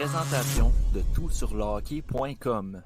présentation de toutsurlehockey.com.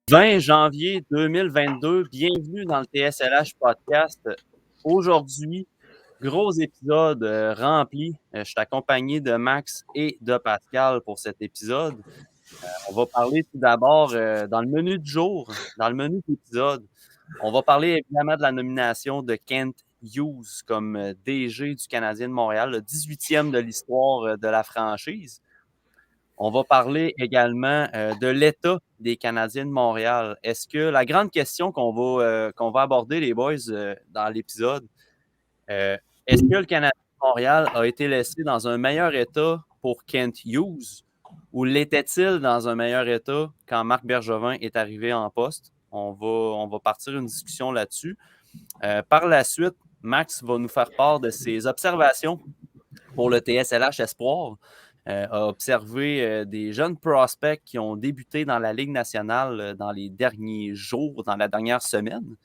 « 20 janvier 2022, bienvenue dans le TSLH Podcast. Aujourd'hui, gros épisode rempli. Je suis accompagné de Max et de Pascal pour cet épisode. On va parler tout d'abord dans le menu du jour, dans le menu de l'épisode. On va parler évidemment de la nomination de Kent Hughes comme DG du Canadien de Montréal, le 18e de l'histoire de la franchise. On va parler également de l'état des Canadiens de Montréal. Est-ce que la grande question qu'on va aborder, les boys, dans l'épisode, est-ce que le Canadien de Montréal a été laissé dans un meilleur état pour Kent Hughes ou l'était-il dans un meilleur état quand Marc Bergevin est arrivé en poste? On va partir une discussion là-dessus. Par la suite, Max va nous faire part de ses observations pour le TSLH Espoir. A observé des jeunes prospects qui ont débuté dans la Ligue nationale dans les derniers jours, dans la dernière semaine.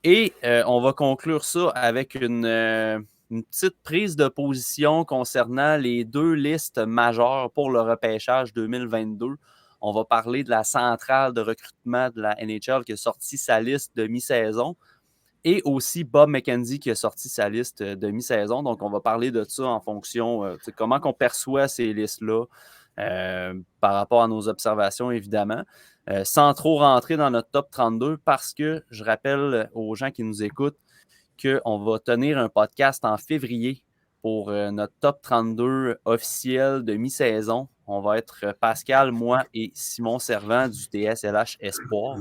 Et on va conclure ça avec une petite prise de position concernant les deux listes majeures pour le repêchage 2022. On va parler de la centrale de recrutement de la NHL qui a sorti sa liste de mi-saison. Et aussi Bob McKenzie qui a sorti sa liste de mi-saison. Donc, on va parler de ça en fonction de comment on perçoit ces listes-là par rapport à nos observations, évidemment. Sans trop rentrer dans notre top 32 parce que je rappelle aux gens qui nous écoutent qu'on va tenir un podcast en février pour notre top 32 officiel de mi-saison. On va être Pascal, moi et Simon Servant du TSLH Espoir.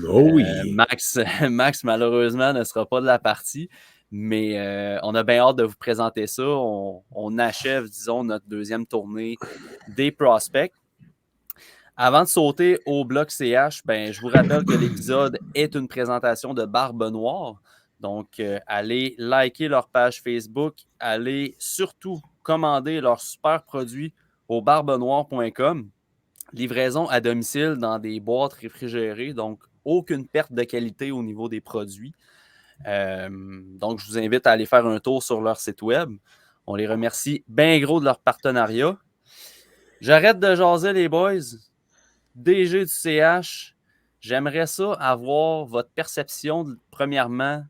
Oh oui. Max, malheureusement, ne sera pas de la partie, mais on a bien hâte de vous présenter ça. On achève, disons, notre deuxième tournée des prospects. Avant de sauter au bloc CH, je vous rappelle que l'épisode est une présentation de Barbe Noire. Donc, allez liker leur page Facebook. Allez surtout commander leurs super produits au barbenoire.com. Livraison à domicile dans des boîtes réfrigérées. Donc, aucune perte de qualité au niveau des produits. Donc, je vous invite à aller faire un tour sur leur site web. On les remercie bien gros de leur partenariat. J'arrête de jaser, les boys. DG du CH, j'aimerais ça avoir votre perception, premièrement,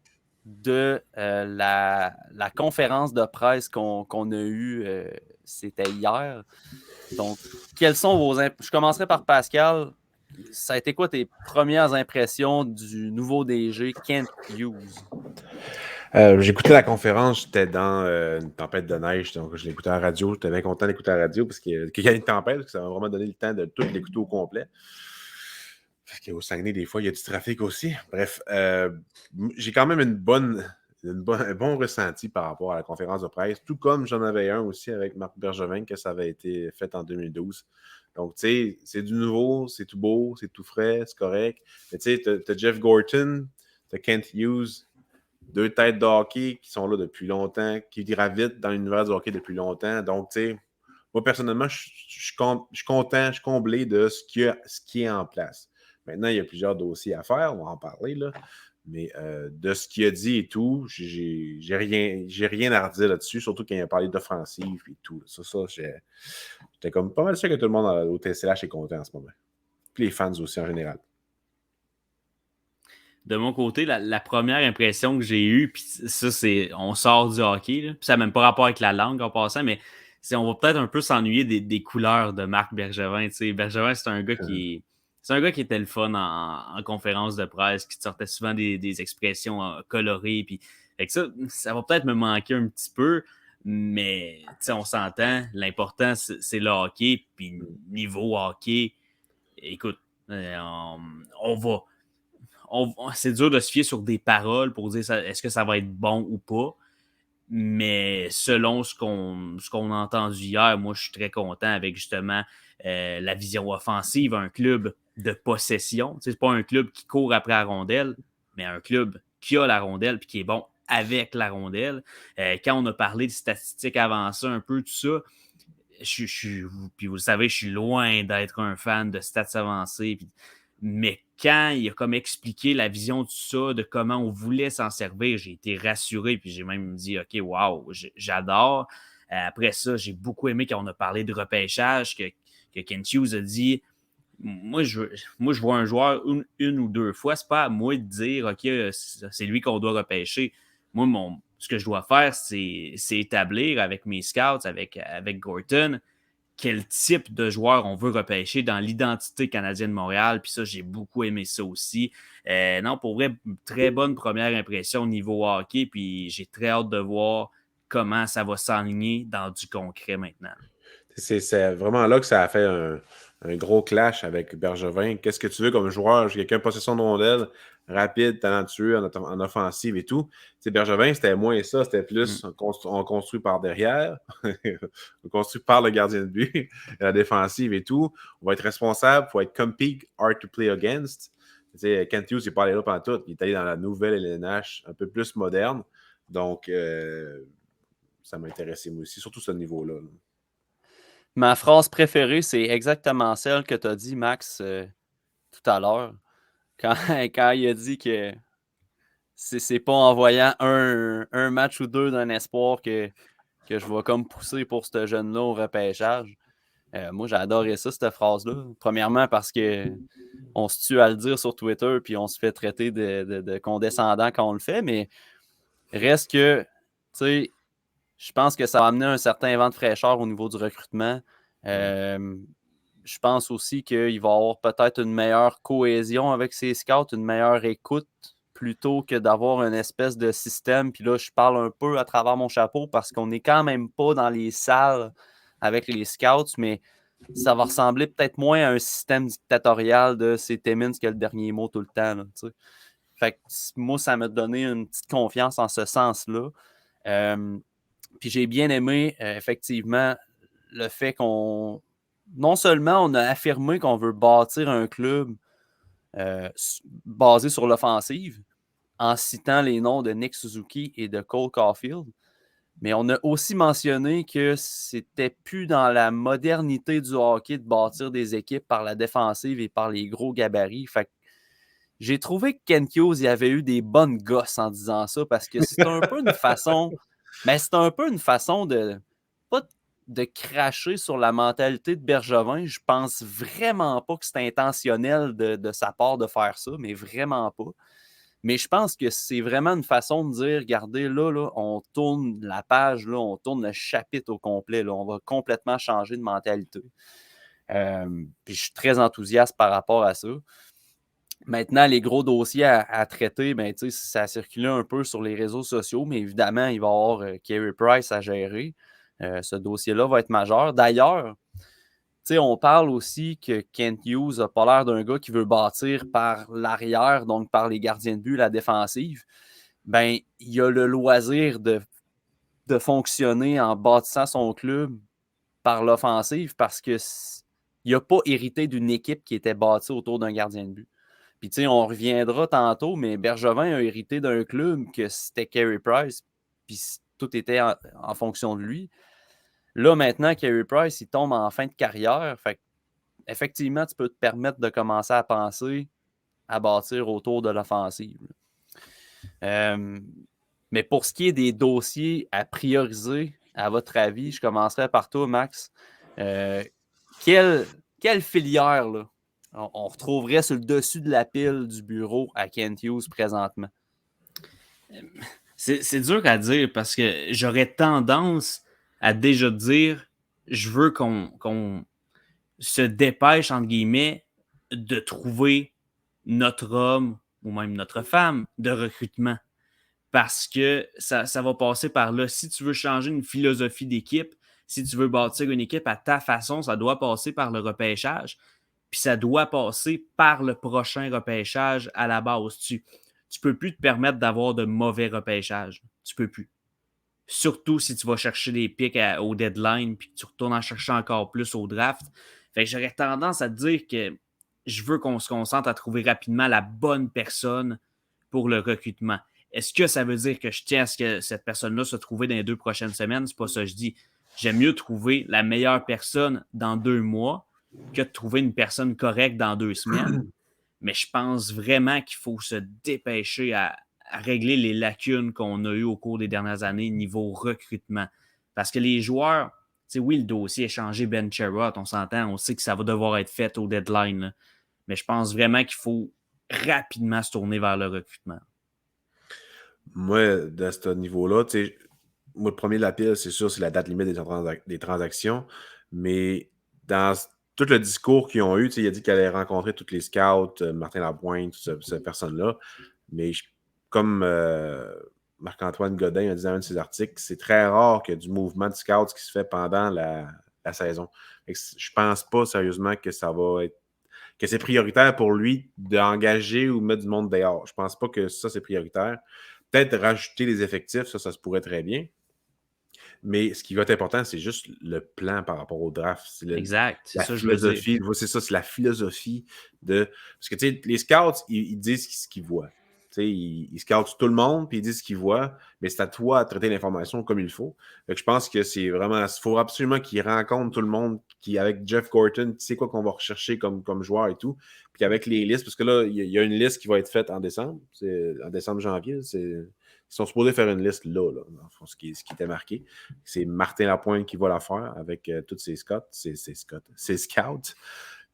de la conférence de presse qu'on a eue, c'était hier. Donc, quelles sont vos impressions? Je commencerai par Pascal. Ça a été quoi tes premières impressions du nouveau DG, Kent Hughes? J'écoutais la conférence, j'étais dans une tempête de neige, donc je l'écoutais à la radio. J'étais bien content d'écouter à la radio parce qu'il y a une tempête, parce que ça m'a vraiment donné le temps de tout l'écouter au complet. Parce qu'au Saguenay, des fois, il y a du trafic aussi. Bref, j'ai quand même un bon ressenti par rapport à la conférence de presse, tout comme j'en avais un aussi avec Marc Bergevin, que ça avait été fait en 2012. Donc, tu sais, c'est du nouveau, c'est tout beau, c'est tout frais, c'est correct. Mais tu sais, t'as Jeff Gorton, t'as Kent Hughes, deux têtes de hockey qui sont là depuis longtemps, qui gravitent dans l'univers du hockey depuis longtemps. Donc, tu sais, moi, personnellement, je suis content, je suis comblé de ce qui est en place. Maintenant, il y a plusieurs dossiers à faire, on va en parler, là. Mais de ce qu'il a dit et tout, j'ai rien à redire là-dessus, surtout quand il a parlé d'offensive et tout. Ça, j'étais comme pas mal sûr que tout le monde au TCLH est content en ce moment. Puis les fans aussi en général. De mon côté, la première impression que j'ai eue, puis ça, c'est on sort du hockey, là, puis ça n'a même pas rapport avec la langue en passant, mais on va peut-être un peu s'ennuyer des couleurs de Marc Bergevin. T'sais. Bergevin, c'est un gars qui était le fun en conférence de presse, qui sortait souvent des expressions colorées. Puis, fait que ça va peut-être me manquer un petit peu, mais on s'entend, l'important, c'est le hockey. Puis niveau hockey, écoute, c'est dur de se fier sur des paroles pour dire est-ce que ça va être bon ou pas. Mais selon ce qu'on a entendu hier, moi, je suis très content avec justement la vision offensive, un club de possession. C'est pas un club qui court après la rondelle, mais un club qui a la rondelle et qui est bon avec la rondelle. Quand on a parlé de statistiques avancées un peu, tout ça, puis vous le savez, je suis loin d'être un fan de stats avancées. Mais quand il a comme expliqué la vision de ça, de comment on voulait s'en servir, j'ai été rassuré, puis j'ai même dit, OK, wow, j'adore. Après ça, j'ai beaucoup aimé quand on a parlé de repêchage, que Kent Hughes a dit, moi, je vois un joueur une ou deux fois, c'est pas à moi de dire, OK, c'est lui qu'on doit repêcher. Moi, ce que je dois faire, c'est établir avec mes scouts, avec Gorton, quel type de joueur on veut repêcher dans l'identité canadienne de Montréal. Puis ça, j'ai beaucoup aimé ça aussi. Non, pour vrai, très bonne première impression au niveau hockey. Puis j'ai très hâte de voir comment ça va s'enligner dans du concret maintenant. C'est vraiment là que ça a fait un gros clash avec Bergevin. Qu'est-ce que tu veux comme joueur? Quelqu'un possession de rondelle, rapide, talentueux, en offensive et tout. T'sais, Bergevin, c'était moins ça. C'était plus on construit par derrière, on construit par le gardien de but, la défensive et tout. On va être responsable, il faut être compete, hard to play against. Kent Hughes, il n'est pas allé là pendant tout. Il est allé dans la nouvelle LNH, un peu plus moderne. Donc, ça m'a intéressé moi aussi, surtout ce niveau-là. Là. Ma phrase préférée, c'est exactement celle que tu as dit, Max, tout à l'heure. Quand il a dit que c'est pas en voyant un match ou deux d'un espoir que je vais comme pousser pour ce jeune-là au repêchage. Moi, j'ai adoré ça, cette phrase-là. Premièrement, parce que on se tue à le dire sur Twitter, puis on se fait traiter de condescendant quand on le fait, mais reste que, tu sais, je pense que ça va amener un certain vent de fraîcheur au niveau du recrutement. Je pense aussi qu'il va y avoir peut-être une meilleure cohésion avec ses scouts, une meilleure écoute, plutôt que d'avoir une espèce de système. Puis là, je parle un peu à travers mon chapeau parce qu'on n'est quand même pas dans les salles avec les scouts, mais ça va ressembler peut-être moins à un système dictatorial de c'est Timmins qui a le dernier mot tout le temps. Là, fait que moi, ça m'a donné une petite confiance en ce sens-là. Puis j'ai bien aimé, effectivement, le fait qu'on... Non seulement on a affirmé qu'on veut bâtir un club basé sur l'offensive, en citant les noms de Nick Suzuki et de Cole Caulfield, mais on a aussi mentionné que c'était plus dans la modernité du hockey de bâtir des équipes par la défensive et par les gros gabarits. Fait que j'ai trouvé que Kent Hughes y avait eu des bonnes gosses en disant ça parce que c'est un peu une façon... Mais c'est un peu une façon de... Pas de cracher sur la mentalité de Bergevin. Je pense vraiment pas que c'est intentionnel de sa part de faire ça, mais vraiment pas. Mais je pense que c'est vraiment une façon de dire, regardez, là, on tourne la page, là, on tourne le chapitre au complet. Là, on va complètement changer de mentalité. Puis je suis très enthousiaste par rapport à ça. Maintenant, les gros dossiers à traiter, ben, ça a circulé un peu sur les réseaux sociaux, mais évidemment, il va y avoir Carey Price à gérer. Ce dossier-là va être majeur. D'ailleurs, on parle aussi que Kent Hughes n'a pas l'air d'un gars qui veut bâtir par l'arrière, donc par les gardiens de but, la défensive. Ben, il a le loisir de fonctionner en bâtissant son club par l'offensive parce qu'il n'a pas hérité d'une équipe qui était bâtie autour d'un gardien de but. Puis, on reviendra tantôt, mais Bergevin a hérité d'un club que c'était Carey Price, puis tout était en fonction de lui. Là, maintenant, Carey Price, il tombe en fin de carrière. Fait effectivement, tu peux te permettre de commencer à penser à bâtir autour de l'offensive. Mais pour ce qui est des dossiers à prioriser, à votre avis, je commencerai par toi, Max. Quelle filière, là, on retrouverait sur le dessus de la pile du bureau à Kent Hughes présentement? C'est dur à dire parce que j'aurais tendance à déjà dire je veux qu'on se dépêche, entre guillemets, de trouver notre homme ou même notre femme de recrutement. Parce que ça va passer par là. Si tu veux changer une philosophie d'équipe, si tu veux bâtir une équipe à ta façon, ça doit passer par le repêchage. Puis ça doit passer par le prochain repêchage à la base. Tu peux plus te permettre d'avoir de mauvais repêchages. Tu peux plus. Surtout si tu vas chercher des pics au deadline puis que tu retournes en chercher encore plus au draft. Fait que j'aurais tendance à te dire que je veux qu'on se concentre à trouver rapidement la bonne personne pour le recrutement. Est-ce que ça veut dire que je tiens à ce que cette personne-là soit trouvée dans les 2 prochaines semaines? C'est pas ça que je dis. J'aime mieux trouver la meilleure personne dans 2 mois que de trouver une personne correcte dans 2 semaines. Mais je pense vraiment qu'il faut se dépêcher à régler les lacunes qu'on a eues au cours des dernières années niveau recrutement. Parce que les joueurs, oui, le dossier est changé, Ben Sherratt, on s'entend, on sait que ça va devoir être fait au deadline. Là. Mais je pense vraiment qu'il faut rapidement se tourner vers le recrutement. Moi, de ce niveau-là, moi, le premier de la pile, c'est sûr, c'est la date limite des transactions. Mais dans tout le discours qu'ils ont eu, il a dit qu'il allait rencontrer tous les scouts, Martin Lapointe, toutes ces personnes-là. Mais comme Marc-Antoine Godin a dit dans un de ses articles, c'est très rare qu'il y ait du mouvement de scouts qui se fait pendant la saison. Je pense pas sérieusement que ça va être que c'est prioritaire pour lui d'engager ou mettre du monde dehors. Je pense pas que ça, c'est prioritaire. Peut-être rajouter des effectifs, ça se pourrait très bien. Mais ce qui va être important, c'est juste le plan par rapport au draft. Exact. C'est ça, philosophie. C'est ça, c'est la philosophie de. Parce que les scouts, ils disent ce qu'ils voient. Ils scoutent tout le monde, puis ils disent ce qu'ils voient, mais c'est à toi de traiter l'information comme il faut. Donc, je pense que c'est vraiment. Il faut absolument qu'ils rencontrent tout le monde, avec Jeff Gorton, tu sais quoi qu'on va rechercher comme joueur et tout. Puis avec les listes, parce que là, il y a une liste qui va être faite en décembre. En décembre-janvier. Ils sont supposés faire une liste là ce qui était marqué. C'est Martin Lapointe qui va la faire avec tous ses scouts.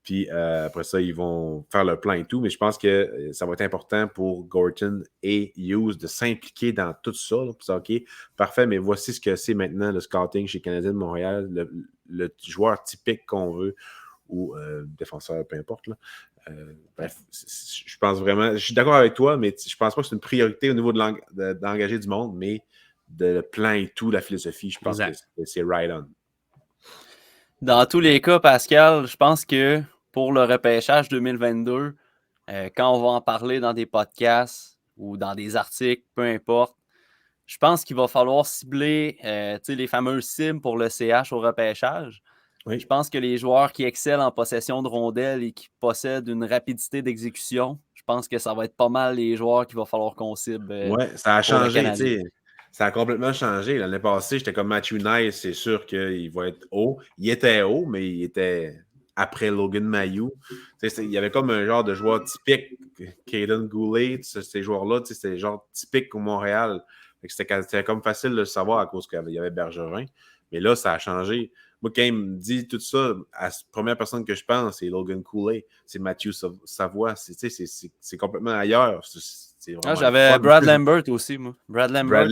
Puis après ça, ils vont faire le plan et tout. Mais je pense que ça va être important pour Gorton et Hughes de s'impliquer dans tout ça. Là, pour ça, OK, parfait, mais voici ce que c'est maintenant le scouting chez Canadien de Montréal, le joueur typique qu'on veut, ou défenseur, peu importe. Là. Bref, je pense vraiment, je suis d'accord avec toi, mais je pense pas que c'est une priorité au niveau d'engager du monde, mais de le plan et tout, la philosophie, je pense que c'est right on. Dans tous les cas, Pascal, je pense que pour le repêchage 2022, quand on va en parler dans des podcasts ou dans des articles, peu importe, je pense qu'il va falloir cibler les fameuses cibles pour le CH au repêchage. Oui. Je pense que les joueurs qui excellent en possession de rondelles et qui possèdent une rapidité d'exécution, je pense que ça va être pas mal les joueurs qu'il va falloir qu'on cible. Oui, ça a changé. Ça a complètement changé. L'année passée, j'étais comme Matthew Nice, c'est sûr qu'il va être haut. Il était haut, mais il était après Logan Mailloux. Il y avait comme un genre de joueur typique. Caden Goulet, ces joueurs-là, c'était des genres typiques au Montréal. C'était comme facile de le savoir à cause qu'il y avait Bergevin. Mais là, ça a changé. Moi, quand il me dit tout ça, la première personne que je pense, c'est Logan Cooley, c'est Matthew Savoie. C'est complètement ailleurs. J'avais Brad Lambert aussi, moi. Brad Lambert,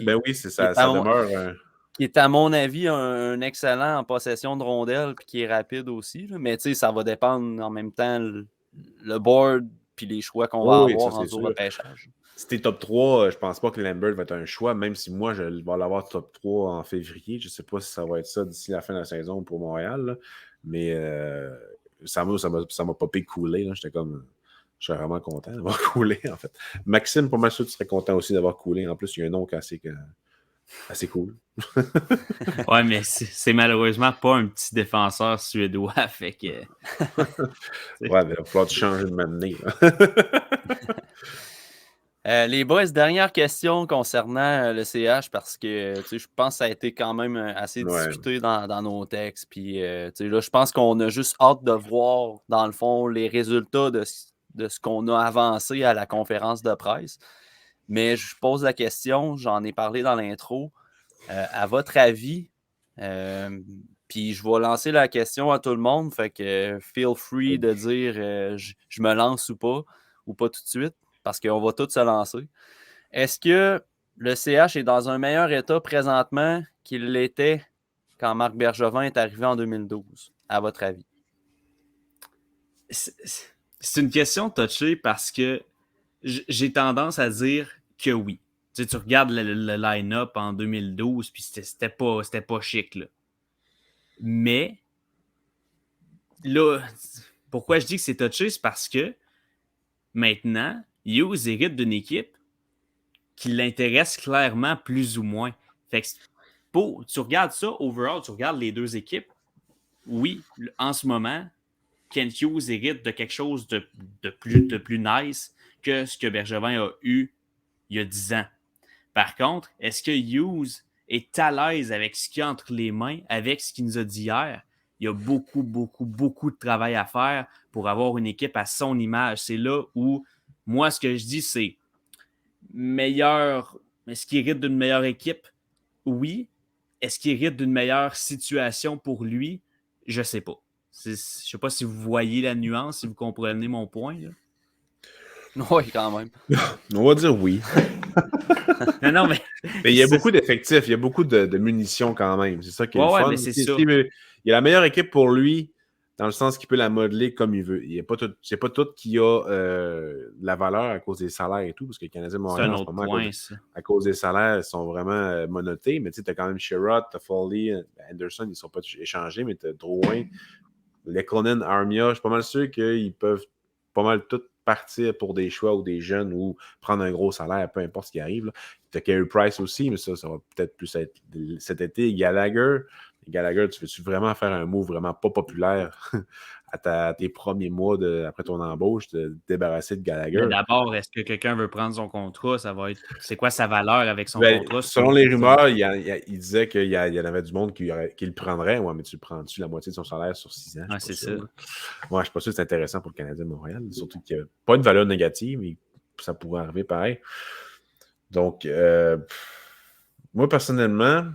ben oui, c'est ça. Ça demeure. Qui est, à mon avis, un excellent en possession de rondelles puis qui est rapide aussi. Là. Mais ça va dépendre en même temps le board puis les choix qu'on va avoir en repêchage. Si t'es top 3, je pense pas que Lambert va être un choix, même si moi, je vais l'avoir top 3 en février. Je sais pas si ça va être ça d'ici la fin de la saison pour Montréal. Là. Mais ça m'a popé Cooley. J'étais comme... Je suis vraiment content d'avoir Cooley, en fait. Maxime, pour moi, sûr, tu serais content aussi d'avoir Cooley. En plus, il y a un nom assez cool. Ouais, mais c'est malheureusement pas un petit défenseur suédois, fait que... ouais, mais il va falloir changer de m'amener. Les boys, dernière question concernant le CH, parce que je pense que ça a été quand même assez discuté dans nos textes. Puis là, je pense qu'on a juste hâte de voir, dans le fond, les résultats de ce qu'on a avancé à la conférence de presse. Mais je pose la question, j'en ai parlé dans l'intro. À votre avis, puis je vais lancer la question à tout le monde, fait que feel free de dire je me lance ou pas tout de suite, parce qu'on va tous se lancer. Est-ce que le CH est dans un meilleur état présentement qu'il l'était quand Marc Bergevin est arrivé en 2012, à votre avis? C'est une question touchée parce que j'ai tendance à dire que oui. Tu regardes le line-up en 2012, puis c'était pas chic, là. Mais, là, pourquoi je dis que c'est touché, c'est parce que maintenant, Hughes hérite d'une équipe qui l'intéresse clairement plus ou moins. Fait que tu regardes ça, overall, tu regardes les deux équipes. Oui, en ce moment, Kent Hughes hérite de quelque chose de plus nice que ce que Bergevin a eu il y a 10 ans. Par contre, est-ce que Hughes est à l'aise avec ce qu'il a entre les mains, avec ce qu'il nous a dit hier? Il y a beaucoup de travail à faire pour avoir une équipe à son image. C'est là où, moi, ce que je dis, c'est meilleur. Est-ce qu'il hérite d'une meilleure équipe? Oui. Est-ce qu'il hérite d'une meilleure situation pour lui? Je ne sais pas. Je ne sais pas si vous voyez la nuance, si vous comprenez mon point. Là. Oui, quand même. On va dire oui. Non, mais. Mais il y a beaucoup d'effectifs, il y a beaucoup de munitions quand même. C'est ça qui est le fun. Mais c'est ça. Il y a la meilleure équipe pour lui, dans le sens qu'il peut la modeler comme il veut. C'est pas tout qui a la valeur à cause des salaires et tout, parce que le Canadien de Montréal, c'est un autre point, à cause des salaires, ils sont vraiment monotés. Mais tu as quand même Sherrod, tu as Foley, Anderson, ils ne sont pas échangés, mais tu as Drouin, Lekkonen, Armia. Je suis pas mal sûr qu'ils peuvent pas mal tout partir pour des choix ou des jeunes ou prendre un gros salaire, peu importe ce qui arrive. Tu as Carey Price aussi, mais ça va peut-être plus être cet été. Gallagher, tu veux-tu vraiment faire un move vraiment pas populaire à tes premiers mois après ton embauche, te débarrasser de Gallagher? Mais d'abord, est-ce que quelqu'un veut prendre son contrat? Ça va être. C'est quoi sa valeur avec son contrat? Selon les rumeurs, il disait qu'il y en avait du monde qui le prendrait. Ouais, mais tu le prends-tu la moitié de son salaire sur 6 ans? C'est ça. Moi, je ne suis pas sûr que c'est intéressant pour le Canadien de Montréal. Surtout qu'il n'y a pas une valeur négative, mais ça pourrait arriver pareil. Donc, moi, personnellement,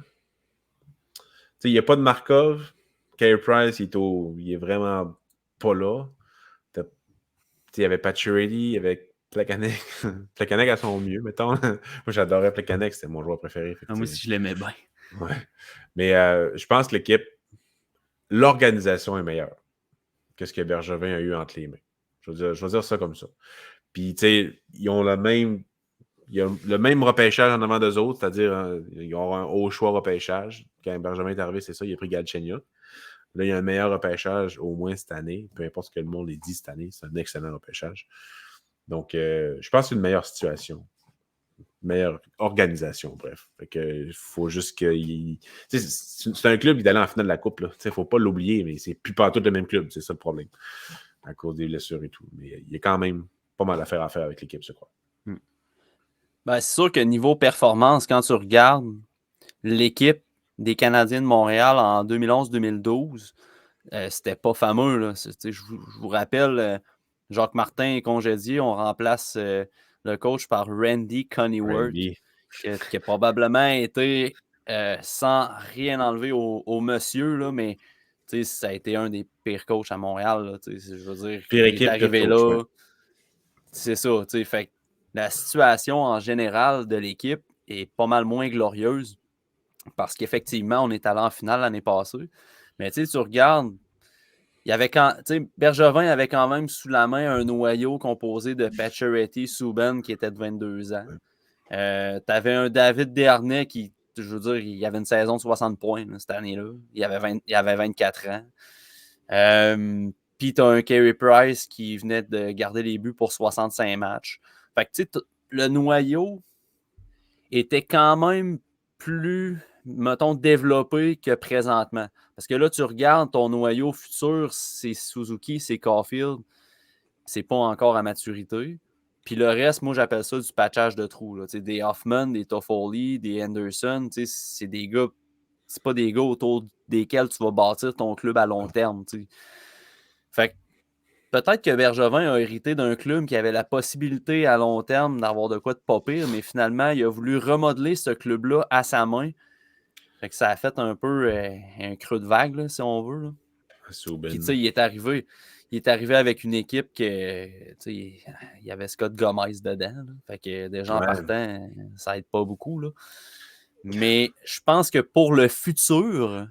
il n'y a pas de Markov. Carey Price, il est vraiment pas là. Il y avait Pacioretty, il y avait Plekanec. Plekanec à son mieux, mettons. Moi, j'adorais Plekanec, c'était mon joueur préféré. Moi aussi, je l'aimais bien. Ouais. Mais je pense que l'organisation est meilleure que ce que Bergevin a eu entre les mains. Je veux dire ça comme ça. Puis, tu sais, ils ont le même repêchage en avant d'eux autres, c'est-à-dire ils ont un haut choix repêchage. Quand Bergevin est arrivé, c'est ça, il a pris Galchenyuk. Là, il y a un meilleur repêchage au moins cette année. Peu importe ce que le monde ait dit cette année, c'est un excellent repêchage. Donc, je pense que c'est une meilleure situation. Une meilleure organisation, bref. Fait que, faut juste qu'il... C'est un club qui est allé en finale de la Coupe. Il ne faut pas l'oublier, mais c'est plus partout le même club. C'est ça le problème. À cause des blessures et tout. Mais il y a quand même pas mal d'affaires à faire avec l'équipe, je crois. Ben, c'est sûr que niveau performance, quand tu regardes l'équipe des Canadiens de Montréal en 2011-2012, c'était pas fameux. Là. Je vous rappelle, Jacques Martin est congédié, on remplace le coach par Randy Coneyworth, qui a probablement été, sans rien enlever au monsieur, là, mais ça a été un des pires coachs à Montréal. Là, je veux dire, pire équipe, il est arrivé là. C'est ça. Fait la situation en général de l'équipe est pas mal moins glorieuse parce qu'effectivement, on est allé en finale l'année passée. Mais tu regardes, Bergevin avait quand même sous la main un noyau composé de Pacioretty, Subban qui était de 22 ans. Tu avais un David Desharnais qui, je veux dire, il avait une saison de 60 points là, cette année-là. Il avait 24 ans. Puis tu as un Carey Price qui venait de garder les buts pour 65 matchs. Fait que tu sais, le noyau était quand même plus, mettons, développé que présentement. Parce que là, tu regardes ton noyau futur, c'est Suzuki, c'est Caulfield, c'est pas encore à maturité. Puis le reste, moi, j'appelle ça du patchage de trous. Là. Des Hoffman, des Toffoli, des Anderson, c'est des gars, c'est pas des gars autour desquels tu vas bâtir ton club à long terme. T'sais. Fait que peut-être que Bergevin a hérité d'un club qui avait la possibilité à long terme d'avoir de quoi de pas pire, mais finalement, il a voulu remodeler ce club-là à sa main. Fait que ça a fait un peu un creux de vague, là, si on veut. Là. Puis, il est arrivé avec une équipe que, il y avait Scott Gomez dedans. Là. Fait que déjà en partant, ça aide pas beaucoup. Là. Mais je pense que pour le futur,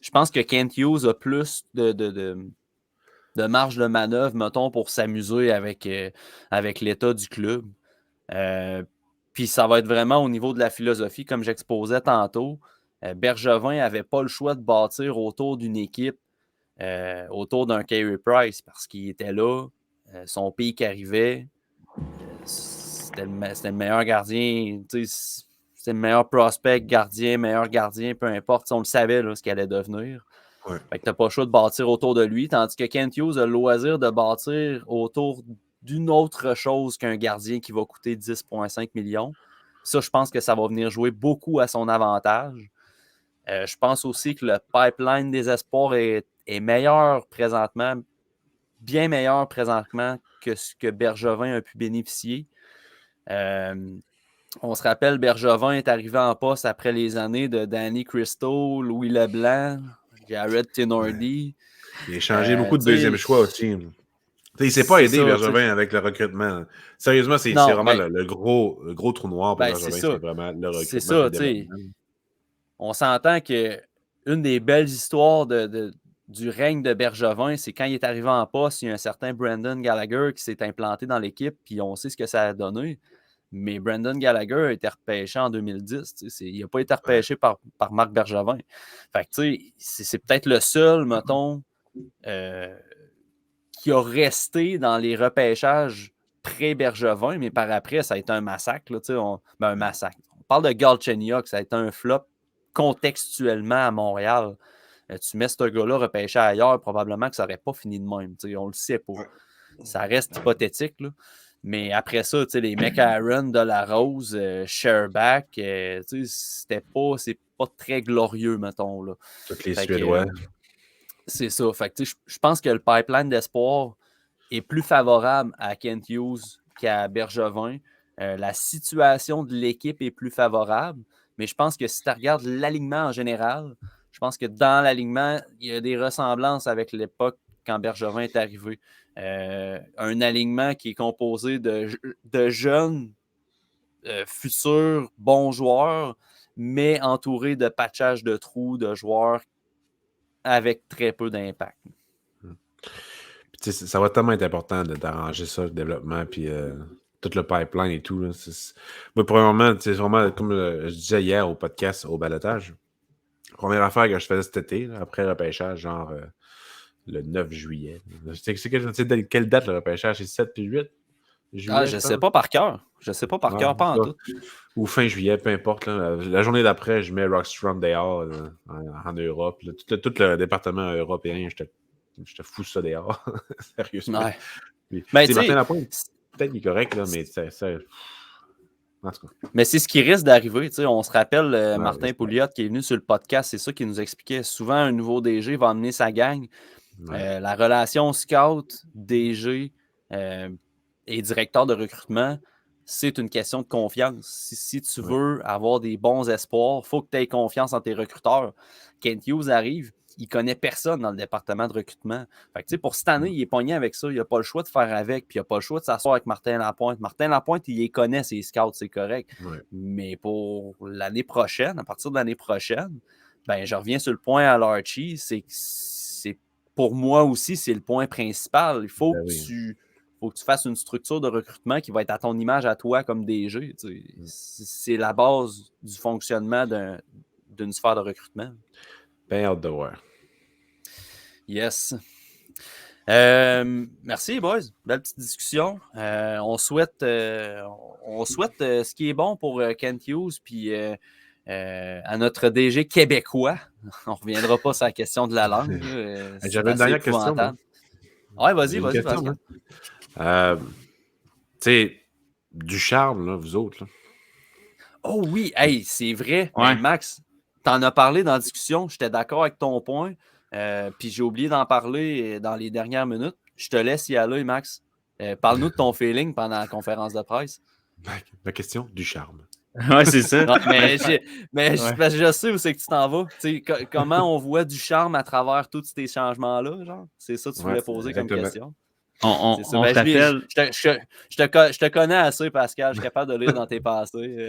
je pense que Kent Hughes a plus de marge de manœuvre, mettons, pour s'amuser avec l'état du club. Puis ça va être vraiment au niveau de la philosophie, comme j'exposais tantôt. Bergevin n'avait pas le choix de bâtir autour d'une équipe autour d'un Carey Price parce qu'il était là, son pic arrivait, c'était le meilleur gardien, c'était le meilleur prospect, meilleur gardien, peu importe, on le savait là, ce qu'il allait devenir. Ouais. Fait que t'as pas le choix de bâtir autour de lui, tandis que Kent Hughes a le loisir de bâtir autour d'une autre chose qu'un gardien qui va coûter 10,5 millions. Ça, je pense que ça va venir jouer beaucoup à son avantage. Je pense aussi que le pipeline des espoirs est meilleur présentement, bien meilleur présentement que ce que Bergevin a pu bénéficier. On se rappelle, Bergevin est arrivé en poste après les années de Danny Cristo, Louis Leblanc, Jared Tenordi. Il a changé beaucoup de deuxième choix aussi. Il ne s'est pas aidé, Bergevin, avec le recrutement. Sérieusement, c'est vraiment le gros trou noir pour Bergevin. C'est vraiment le recrutement. C'est ça, tu sais. On s'entend que une des belles histoires du règne de Bergevin, c'est quand il est arrivé en poste, il y a un certain Brendan Gallagher qui s'est implanté dans l'équipe, puis on sait ce que ça a donné. Mais Brendan Gallagher a été repêché en 2010. Il n'a pas été repêché par Marc Bergevin. Fait que, tu sais, c'est peut-être le seul, mettons, qui a resté dans les repêchages pré-Bergevin, mais par après, ça a été un massacre. Là, un massacre. On parle de Galchenyuk, ça a été un flop contextuellement à Montréal. Tu mets ce gars-là repêché ailleurs, probablement que ça n'aurait pas fini de même. On ne le sait pas. Ça reste hypothétique, là. Mais après ça, les McAaron, Delarose, Sherbach, c'est pas très glorieux, mettons. Là. Toutes les Suédois. C'est ça. Fait que, je pense que le pipeline d'espoir est plus favorable à Kent Hughes qu'à Bergevin. La situation de l'équipe est plus favorable. Mais je pense que si tu regardes l'alignement en général, je pense que dans l'alignement, il y a des ressemblances avec l'époque quand Bergevin est arrivé. Un alignement qui est composé de jeunes futurs bons joueurs, mais entouré de patchage de trous de joueurs avec très peu d'impact. Ça va tellement être important d'arranger ça, le développement, puis tout le pipeline et tout. Là, moi, premièrement, c'est vraiment, comme je disais hier au podcast, au balotage, première affaire que je faisais cet été, là, après le repêchage, genre le 9 juillet. C'est quelle date le repêchage? C'est 7 puis 8 juillet? Je ne sais pas par cœur. Je ne sais pas par cœur, pas en tout. Ou fin juillet, peu importe. Là. La journée d'après, je mets Rockstrom dehors en Europe. Là. Tout le département européen, je te fous ça dehors. Sérieusement. Ouais. Puis, Martin Lapointe, peut-être qu'il est correct, là, mais en tout cas. Mais c'est ce qui risque d'arriver. On se rappelle Martin Pouliot qui est venu sur le podcast, c'est ça qu'il nous expliquait. Souvent, un nouveau DG va emmener sa gang. Ouais. La relation scout, DG et directeur de recrutement, c'est une question de confiance. Si tu veux avoir des bons espoirs, il faut que tu aies confiance en tes recruteurs. Kent Hughes arrive, il ne connaît personne dans le département de recrutement. Fait que, pour cette année, il est pogné avec ça. Il n'a pas le choix de faire avec, puis il n'a pas le choix de s'asseoir avec Martin Lapointe. Martin Lapointe, il les connaît, ses scouts, c'est correct. Ouais. Mais pour l'année prochaine, à partir de l'année prochaine, ben, je reviens sur le point à l'Archie, c'est pour moi aussi, c'est le point principal. Il faut que tu fasses une structure de recrutement qui va être à ton image à toi comme DG. C'est la base du fonctionnement d'une sphère de recrutement. Bien hâte de voir. Yes. Merci, boys. Belle petite discussion. On souhaite ce qui est bon pour Kent Hughes puis à notre DG québécois. On ne reviendra pas sur la question de la langue. J'avais une dernière question. Oui, vas-y, Pascal. Tu sais, Ducharme, là, vous autres. Là. Oh oui, hey, c'est vrai. Ouais. Max, t'en as parlé dans la discussion. J'étais d'accord avec ton point. Puis j'ai oublié d'en parler dans les dernières minutes. Je te laisse y aller, Max. Parle-nous de ton feeling pendant la conférence de presse. Ma question, Ducharme. Ouais, c'est ça. Non, mais je sais où c'est que tu t'en vas. Comment on voit Ducharme à travers tous ces changements-là, genre? C'est ça que tu voulais poser comme question? On t'appelle. Je te connais assez, Pascal. Je suis capable de lire dans tes pensées.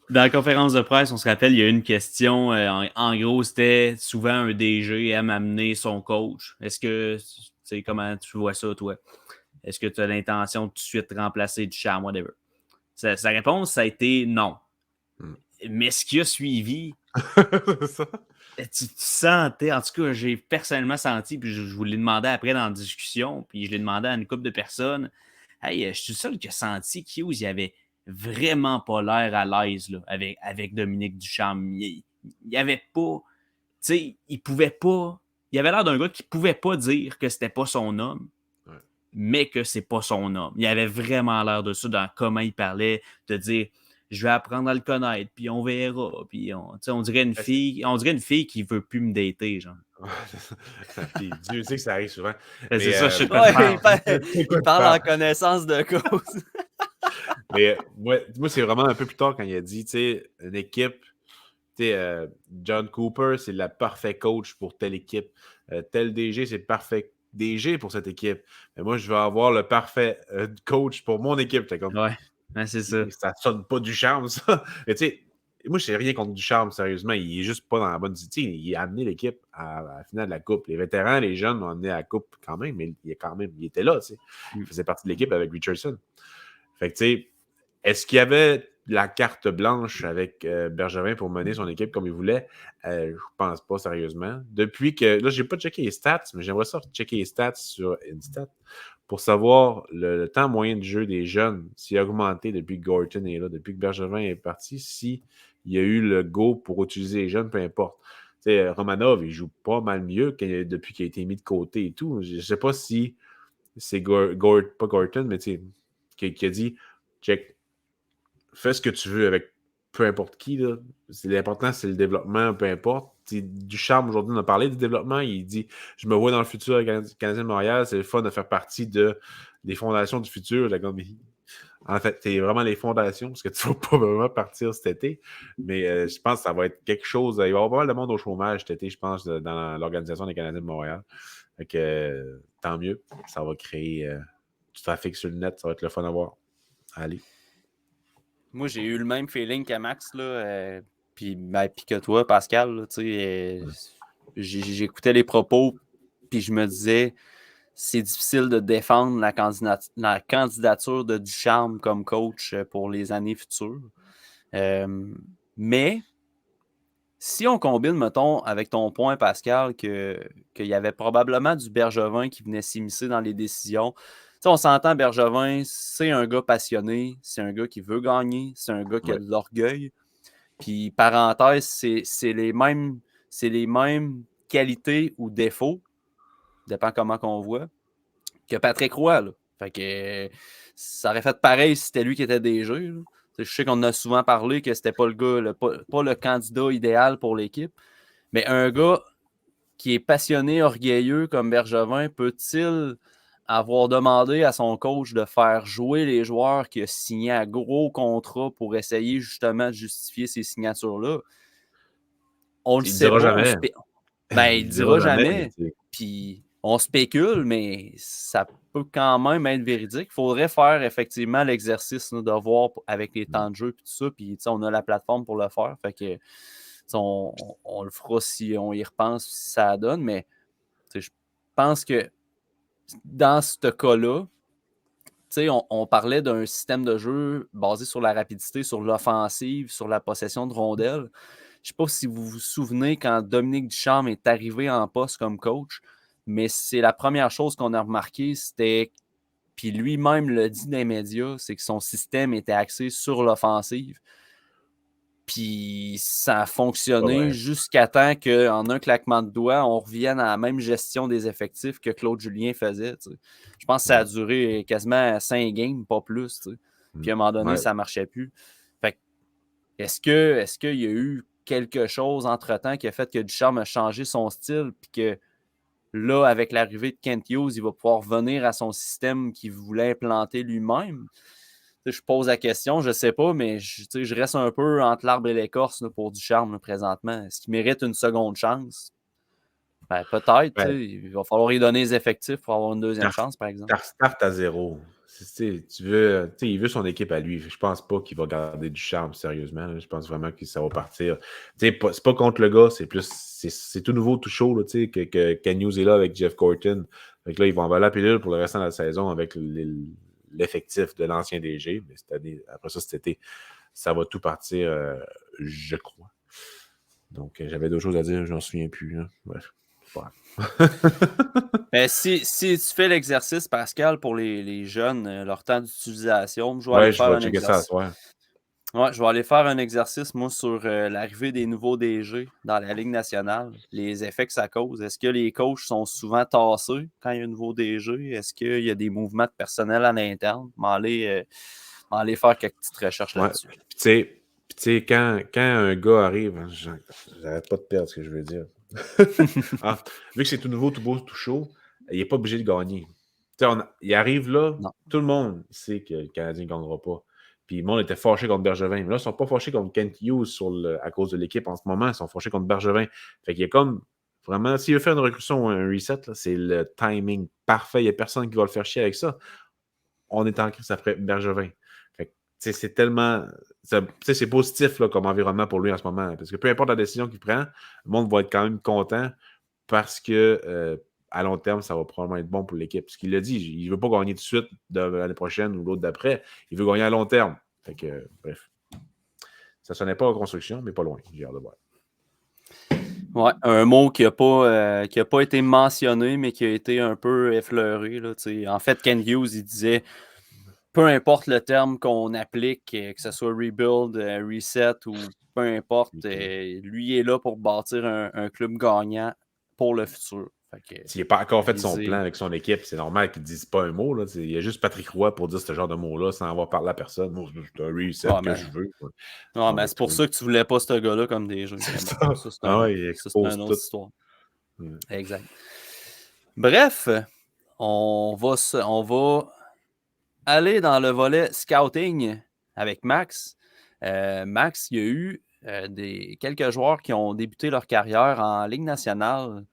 Dans la conférence de presse, on se rappelle, il y a eu une question. En gros, c'était souvent un DG aime amener son coach. Est-ce que, comment tu vois ça, toi? Est-ce que tu as l'intention de tout de suite remplacer Ducharme, whatever? Sa réponse, ça a été non. Mais ce qui a suivi, tu sentais, en tout cas, j'ai personnellement senti, puis je vous l'ai demandé après dans la discussion, puis je l'ai demandé à une couple de personnes. Hey, je suis le seul qui a senti qu'Hughes, il avait vraiment pas l'air à l'aise là, avec Dominique Ducharme. Il avait pas, tu sais, il pouvait pas. Il avait l'air d'un gars qui pouvait pas dire que c'était pas son homme, mais que c'est pas son homme. Il avait vraiment l'air de ça dans comment il parlait, de dire je vais apprendre à le connaître, puis on verra. Puis on dirait une fille qui veut plus me dater, genre. Puis Dieu sait que ça arrive souvent. C'est Mais, ça, je sais de quoi Ouais, tu parles. il parle en connaissance de cause. Mais moi, c'est vraiment un peu plus tard quand il a dit, tu sais, une équipe, tu sais, John Cooper, c'est le parfait coach pour telle équipe. Tel DG, c'est le parfait DG pour cette équipe. Mais moi, je vais avoir le parfait coach pour mon équipe. J'étais comme, Ouais, c'est ça. ça sonne pas du charme, ça. Mais tu sais, moi, je n'ai rien contre du charme, sérieusement. Il est juste pas dans la bonne cité. Il a amené l'équipe à la finale de la Coupe. Les vétérans, les jeunes l'ont amené à la Coupe quand même, mais il était là, tu sais. Il faisait partie de l'équipe avec Richardson. Fait que, tu sais, est-ce qu'il y avait la carte blanche avec Bergevin pour mener son équipe comme il voulait? Je pense pas, sérieusement. Depuis que... Là, j'ai pas checké les stats, mais j'aimerais ça checker les stats sur Instat pour savoir le temps moyen de jeu des jeunes, s'il a augmenté depuis que Gorton est là, depuis que Bergevin est parti, s'il y a eu le go pour utiliser les jeunes, peu importe. Tu sais, Romanov, il joue pas mal mieux depuis qu'il a été mis de côté et tout. Je sais pas si c'est pas Gorton, mais tu sais, qui a dit check, fais ce que tu veux avec peu importe qui. Là. L'important, c'est le développement, peu importe. Ducharme, aujourd'hui, on a parlé du développement. Il dit je me vois dans le futur Canadien de Montréal. C'est le fun de faire partie des fondations du futur. En fait, c'est vraiment les fondations, parce que tu ne vas pas vraiment partir cet été. Mais je pense que ça va être quelque chose. Il va y avoir pas mal de monde au chômage cet été, je pense, dans l'organisation des Canadiens de Montréal. Fait que tant mieux. Ça va créer du trafic sur le net. Ça va être le fun à voir. Allez. Moi, j'ai eu le même feeling que Max, là, puis que toi, Pascal. Là, j'écoutais les propos, puis je me disais, c'est difficile de défendre la candidature de Ducharme comme coach pour les années futures. Mais si on combine, mettons, avec ton point, Pascal, qu'il y avait probablement du Bergevin qui venait s'immiscer dans les décisions. T'sais, on s'entend, Bergevin, c'est un gars passionné, c'est un gars qui veut gagner, c'est un gars qui a de l'orgueil. Puis, parenthèse, c'est les mêmes qualités ou défauts, dépend comment qu'on voit, que Patrick Roy. Là. Fait que ça aurait fait pareil si c'était lui qui était DG. Là. Je sais qu'on a souvent parlé que c'était pas le gars, pas le candidat idéal pour l'équipe. Mais un gars qui est passionné, orgueilleux comme Bergevin, peut-il avoir demandé à son coach de faire jouer les joueurs qui a signé à gros contrats pour essayer justement de justifier ces signatures-là? On le sait pas. Jamais. Il le dira jamais. Mais Puis on spécule, mais ça peut quand même être véridique. Il faudrait faire effectivement l'exercice là, de voir avec les temps de jeu et tout ça. Puis on a la plateforme pour le faire. Fait que on le fera si on y repense, si ça donne. Mais je pense que dans ce cas-là, on parlait d'un système de jeu basé sur la rapidité, sur l'offensive, sur la possession de rondelles. Je ne sais pas si vous vous souvenez quand Dominique Ducharme est arrivé en poste comme coach, mais c'est la première chose qu'on a remarqué, c'était, puis lui-même l'a dit dans les médias, c'est que son système était axé sur l'offensive. Puis ça a fonctionné jusqu'à temps qu'en un claquement de doigts, on revienne à la même gestion des effectifs que Claude Julien faisait. T'sais. Je pense que ça a duré quasiment 5 games, pas plus. T'sais. Puis à un moment donné, ça ne marchait plus. Fait que, est-ce qu'il y a eu quelque chose entre-temps qui a fait que Ducharme a changé son style puis que là, avec l'arrivée de Kent Hughes, il va pouvoir revenir à son système qu'il voulait implanter lui-même? Je pose la question, je ne sais pas, mais je reste un peu entre l'arbre et l'écorce là, pour Ducharme là, présentement. Est-ce qu'il mérite une seconde chance? Ben, peut-être. Il va falloir lui donner les effectifs pour avoir une deuxième chance, par exemple. Start à zéro. Il veut son équipe à lui. Je pense pas qu'il va garder Ducharme sérieusement. Là. Je pense vraiment que ça va partir. C'est pas contre le gars, c'est tout nouveau, tout chaud là, que Ken Hughes est là avec Jeff Gorton. Donc là, ils vont envoyer la pilule pour le restant de la saison avec l'effectif de l'ancien DG. Mais cette année, après ça, cet été, ça va tout partir, je crois. Donc, j'avais d'autres choses à dire, je m'en souviens plus. Hein. Bref, c'est pas grave. Si tu fais l'exercice, Pascal, pour les jeunes, leur temps d'utilisation, je vais aller je faire vais un checker ça à exercice. soir. Ouais, je vais aller faire un exercice, moi, sur l'arrivée des nouveaux DG dans la Ligue nationale, les effets que ça cause. Est-ce que les coachs sont souvent tassés quand il y a un nouveau DG? Est-ce qu'il y a des mouvements de personnel à l'interne? M'aller faire quelques petites recherches là-dessus. Puis tu sais, quand un gars arrive, hein, j'arrête pas de perdre ce que je veux dire. Vu que c'est tout nouveau, tout beau, tout chaud, il n'est pas obligé de gagner. Il arrive là, Non. tout le monde sait que le Canadien ne gagnera pas. Puis le monde était fâché contre Bergevin. Mais là, ils ne sont pas fâchés contre Kent Hughes à cause de l'équipe en ce moment. Ils sont fâchés contre Bergevin. Fait qu'il y a comme vraiment, s'il veut faire une recrutement ou un reset, là, c'est le timing parfait. Il n'y a personne qui va le faire chier avec ça. On est en crise après Bergevin. Fait que, c'est tellement. C'est positif là, comme environnement pour lui en ce moment. Parce que peu importe la décision qu'il prend, le monde va être quand même content parce que à long terme, ça va probablement être bon pour l'équipe. Parce qu'il l'a dit, il ne veut pas gagner tout de suite de l'année prochaine ou l'autre d'après. Il veut gagner à long terme. Fait que, bref. Ça ne sonnait pas en construction, mais pas loin. J'ai hâte de voir. Ouais, un mot qui n'a pas été mentionné, mais qui a été un peu effleuré. Là, en fait, Ken Hughes, il disait peu importe le terme qu'on applique, que ce soit rebuild, reset ou peu importe, lui est là pour bâtir un club gagnant pour le futur. S'il n'est pas encore fait son plan avec son équipe, c'est normal qu'il ne dise pas un mot. Là. Il y a juste Patrick Roy pour dire ce genre de mot-là sans avoir parlé à personne. Moi, c'est un reset que je veux. Quoi. Non, mais c'est pour ça que tu ne voulais pas ce gars-là comme des jeux. C'est ça. C'est il expose une autre tout. histoire. Exact. Bref, on va aller dans le volet scouting avec Max. Max, il y a eu quelques joueurs qui ont débuté leur carrière en Ligue nationale.